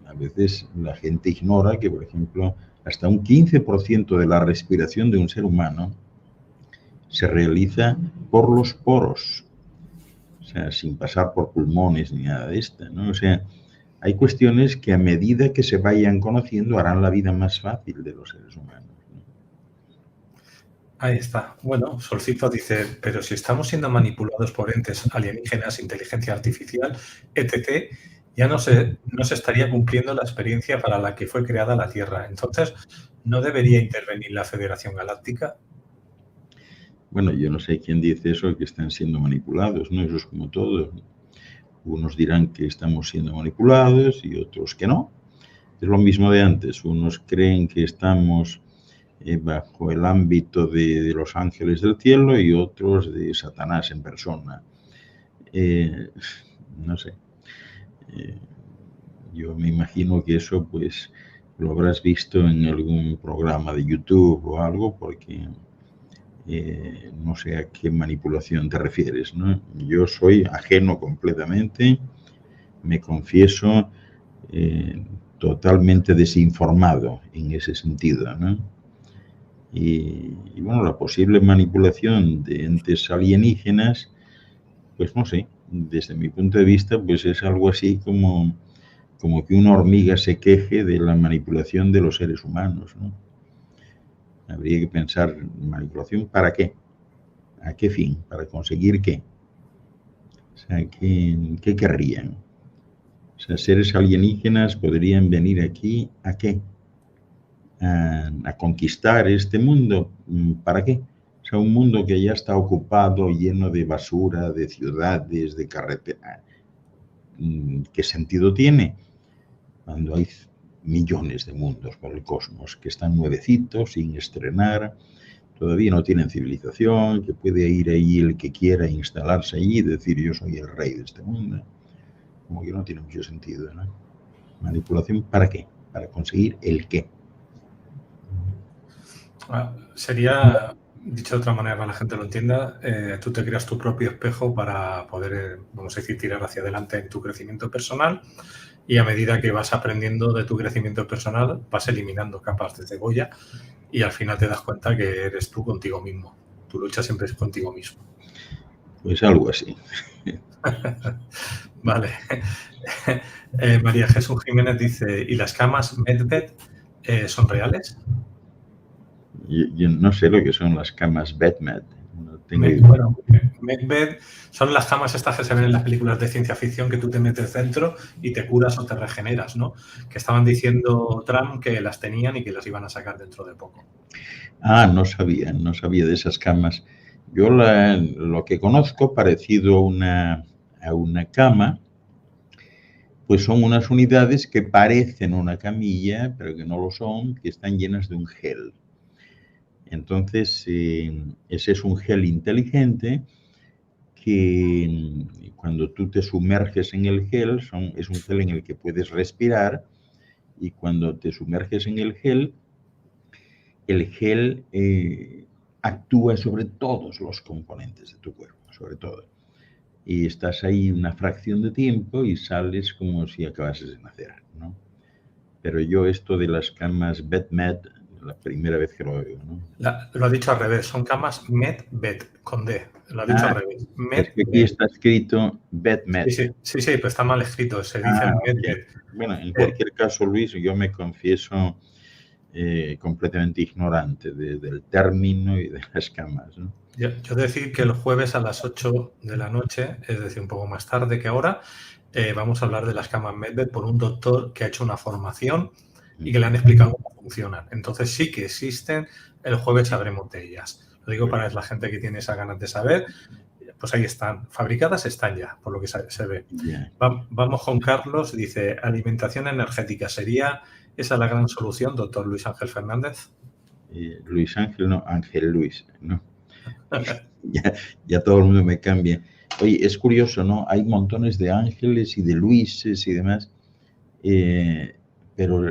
A veces la gente ignora que, por ejemplo, hasta un 15% de la respiración de un ser humano se realiza por los poros, o sea, sin pasar por pulmones ni nada de esto, ¿no? O sea, hay cuestiones que a medida que se vayan conociendo harán la vida más fácil de los seres humanos. Ahí está. Bueno, Solcito dice, pero si estamos siendo manipulados por entes alienígenas, inteligencia artificial, etc., ya no se estaría cumpliendo la experiencia para la que fue creada la Tierra. Entonces, ¿no debería intervenir la Federación Galáctica? Bueno, yo no sé quién dice eso, que están siendo manipulados, ¿no? Eso es como todo. Unos dirán que estamos siendo manipulados y otros que no. Es lo mismo de antes. Unos creen que estamos bajo el ámbito de los ángeles del cielo y otros de Satanás en persona. No sé. Yo me imagino que eso pues lo habrás visto en algún programa de YouTube o algo, porque no sé a qué manipulación te refieres, ¿no? Yo soy ajeno completamente, me confieso totalmente desinformado en ese sentido, ¿no? Y bueno, la posible manipulación de entes alienígenas, pues no sé, desde mi punto de vista, pues es algo así como que una hormiga se queje de la manipulación de los seres humanos, ¿no? Habría que pensar, ¿manipulación para qué? ¿A qué fin? ¿Para conseguir qué? O sea, ¿qué querrían? O sea, seres alienígenas podrían venir aquí, ¿a qué? a conquistar este mundo. ¿Para qué? O sea, un mundo que ya está ocupado, lleno de basura, de ciudades, de carreteras. ¿Qué sentido tiene cuando hay millones de mundos por el cosmos que están nuevecitos, sin estrenar, todavía no tienen civilización, que puede ir ahí el que quiera instalarse allí y decir yo soy el rey de este mundo? Como que no tiene mucho sentido, ¿no? ¿Manipulación para qué? Para conseguir el qué. Sería, dicho de otra manera para que la gente lo entienda, tú te creas tu propio espejo para poder, vamos a decir, tirar hacia adelante en tu crecimiento personal, y a medida que vas aprendiendo de tu crecimiento personal vas eliminando capas de cebolla y al final te das cuenta que eres tú contigo mismo. Tu lucha siempre es contigo mismo. Pues algo así. Vale. María Jesús Jiménez dice, ¿y las camas Medbed son reales? Yo no sé lo que son las camas Batman. No tengo idea. Bueno, Medbed son las camas estas que se ven en las películas de ciencia ficción, que tú te metes dentro y te curas o te regeneras, ¿no? Que estaban diciendo Trump que las tenían y que las iban a sacar dentro de poco. Ah, no sabía de esas camas. Yo lo que conozco parecido a una cama, pues son unas unidades que parecen una camilla, pero que no lo son, que están llenas de un gel. Entonces, ese es un gel inteligente que cuando tú te sumerges en el gel, es un gel en el que puedes respirar, y cuando te sumerges en el gel actúa sobre todos los componentes de tu cuerpo, sobre todo. Y estás ahí una fracción de tiempo y sales como si acabases de nacer, ¿no? Pero yo esto de las camas BedMed, la primera vez que lo oigo, ¿no? Lo ha dicho al revés, son camas Medbed, con D. Lo ha dicho al revés. Es que aquí está escrito BedMed. Sí, pero está mal escrito, se dice Medbed. Bueno, en cualquier caso, Luis, yo me confieso completamente ignorante del término y de las camas, ¿no? Yo decir que el jueves a las 8 de la noche, es decir, un poco más tarde que ahora, vamos a hablar de las camas Medbed por un doctor que ha hecho una formación y que le han explicado cómo funcionan. Entonces sí que existen, el jueves sabremos de ellas. Lo digo para la gente que tiene esas ganas de saber, pues ahí están, fabricadas están ya, por lo que se ve. Yeah. Vamos con Carlos, dice, alimentación energética, ¿sería esa la gran solución, doctor Luis Ángel Fernández? Luis Ángel, no, Ángel Luis, no. Ya todo el mundo me cambia. Oye, es curioso, ¿no? Hay montones de Ángeles y de Luises y demás, pero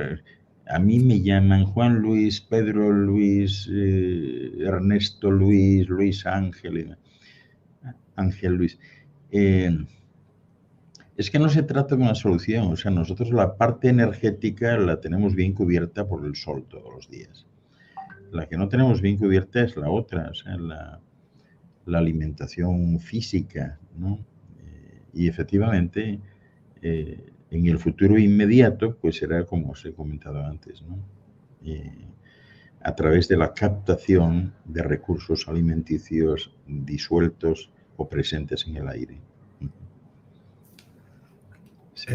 a mí me llaman Juan Luis, Pedro Luis, Ernesto Luis, Luis Ángel, Ángel Luis. Es que no se trata de una solución, o sea, nosotros la parte energética la tenemos bien cubierta por el sol todos los días. La que no tenemos bien cubierta es la otra, o sea, la alimentación física, ¿no? Y efectivamente, en el futuro inmediato, pues será como os he comentado antes, ¿no? A través de la captación de recursos alimenticios disueltos o presentes en el aire. Sí.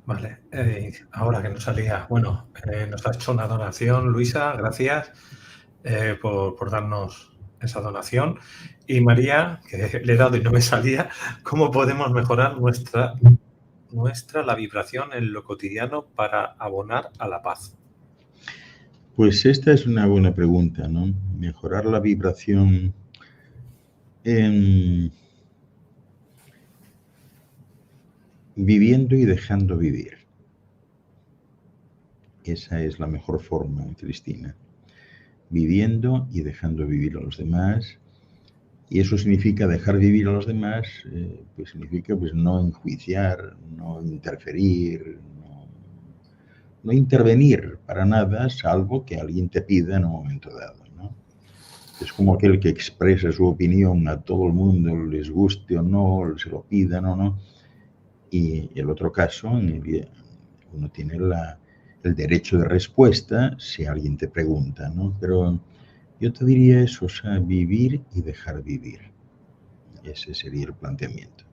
Vale, ahora que nos salía, bueno, nos ha hecho una donación, Luisa, gracias por darnos esa donación. Y María, que le he dado y no me salía, ¿cómo podemos mejorar la vibración en lo cotidiano para abonar a la paz? Pues esta es una buena pregunta, ¿no? Mejorar la vibración viviendo y dejando vivir. Esa es la mejor forma, Cristina. Viviendo y dejando vivir a los demás. Y eso significa dejar vivir a los demás, pues significa pues no enjuiciar, no interferir, no intervenir para nada, salvo que alguien te pida en un momento dado, ¿no? Es como aquel que expresa su opinión a todo el mundo, les guste o no, se lo pidan o no. Y el otro caso, en el que uno tiene el derecho de respuesta si alguien te pregunta, ¿no? Pero yo te diría eso, o sea, vivir y dejar vivir. Ese sería el planteamiento.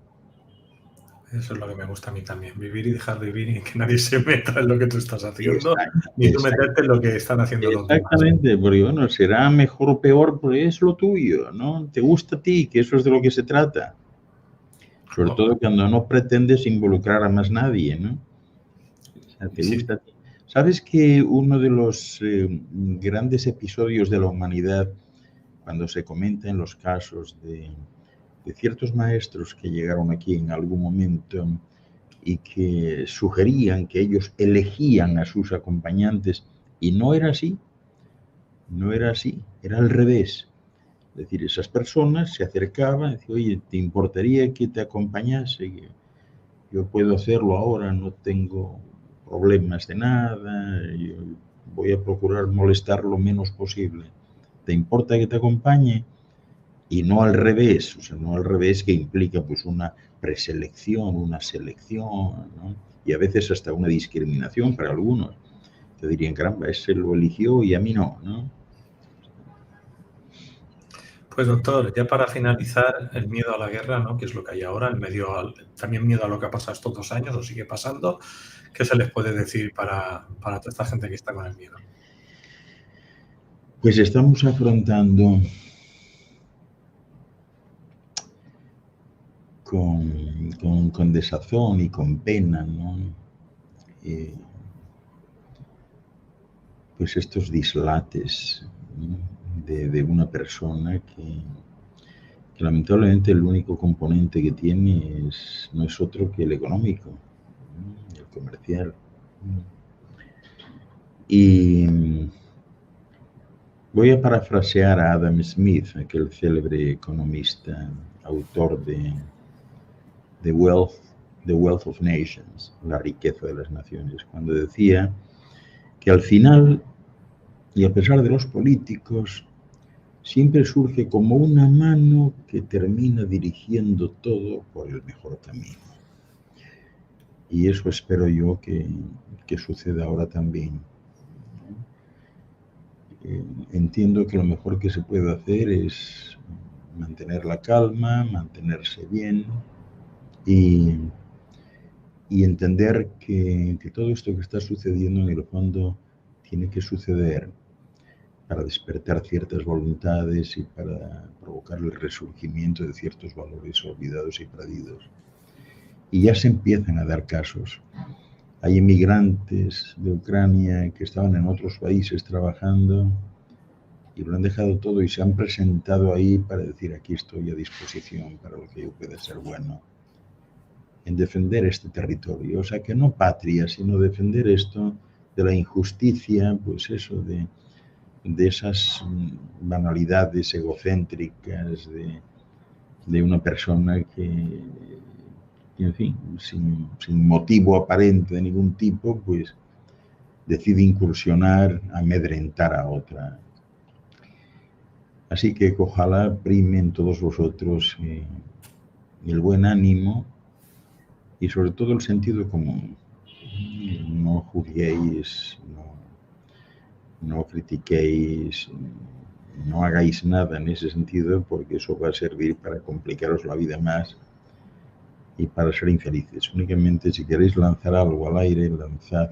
Eso es lo que me gusta a mí también, vivir y dejar vivir y que nadie se meta en lo que tú estás haciendo, Exacta- ni tú exact- meterte en lo que están haciendo los demás. Exactamente, porque bueno, será mejor o peor, porque es lo tuyo, ¿no? Te gusta a ti, que eso es de lo que se trata. Sobre Oh, todo cuando no pretendes involucrar a más nadie, ¿no? O sea, te sí, gusta a ti. ¿Sabes que uno de los grandes episodios de la humanidad, cuando se comentan los casos de ciertos maestros que llegaron aquí en algún momento y que sugerían que ellos elegían a sus acompañantes, y no era así, no era así, era al revés? Es decir, esas personas se acercaban y decían, oye, ¿te importaría que te acompañase? Yo puedo hacerlo ahora, no tengo problemas de nada, yo voy a procurar molestar lo menos posible. ¿Te importa que te acompañe? Y no al revés, o sea, no al revés que implica pues una preselección, una selección, ¿no? Y a veces hasta una discriminación para algunos. Te dirían, caramba, ese lo eligió y a mí no, ¿no? pues doctor, ya para finalizar, el miedo a la guerra, ¿no? Que es lo que hay ahora, también miedo a lo que ha pasado estos 2 años o sigue pasando, ¿qué se les puede decir para toda esta gente que está con el miedo? Pues estamos afrontando con desazón y con pena, ¿no? Pues estos dislates, ¿no? De una persona que lamentablemente el único componente que tiene no es otro que el económico, ¿no? El comercial. Y voy a parafrasear a Adam Smith, aquel célebre economista, autor de The Wealth of Nations, la riqueza de las naciones, cuando decía que al final, y a pesar de los políticos, siempre surge como una mano que termina dirigiendo todo por el mejor camino. Y eso espero yo que suceda ahora también. Entiendo que lo mejor que se puede hacer es mantener la calma, mantenerse bien y, y entender que todo esto que está sucediendo en el fondo tiene que suceder para despertar ciertas voluntades y para provocar el resurgimiento de ciertos valores olvidados y perdidos. Y ya se empiezan a dar casos. Hay inmigrantes de Ucrania que estaban en otros países trabajando y lo han dejado todo y se han presentado ahí para decir, aquí estoy a disposición para lo que yo pueda ser bueno en defender este territorio. O sea, que no patria, sino defender esto de la injusticia, pues eso, de esas banalidades egocéntricas de una persona que, en fin, sin motivo aparente de ningún tipo, pues decide incursionar, amedrentar a otra. Así que ojalá primen todos vosotros el buen ánimo y sobre todo el sentido común. No juzguéis, no critiquéis, no hagáis nada en ese sentido porque eso va a servir para complicaros la vida más y para ser infelices. Únicamente si queréis lanzar algo al aire, lanzad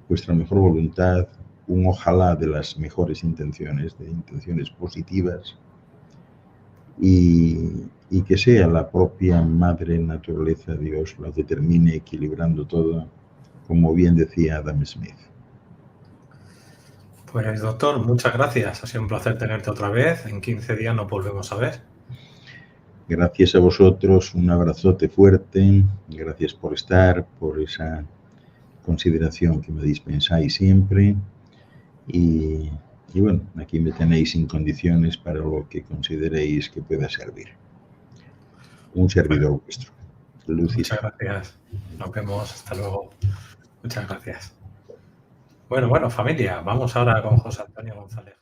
vuestra mejor voluntad, un ojalá de las mejores intenciones, de intenciones positivas y que sea la propia madre naturaleza, Dios, la que termine equilibrando todo, como bien decía Adam Smith. Pues doctor, muchas gracias. Ha sido un placer tenerte otra vez. En 15 días nos volvemos a ver. Gracias a vosotros, un abrazote fuerte, gracias por estar, por esa consideración que me dispensáis siempre y bueno, aquí me tenéis sin condiciones para lo que consideréis que pueda servir. Un servidor vuestro. Luz y Muchas salud. gracias. Nos vemos. Hasta luego. Muchas gracias. Bueno, familia, vamos ahora con José Antonio González.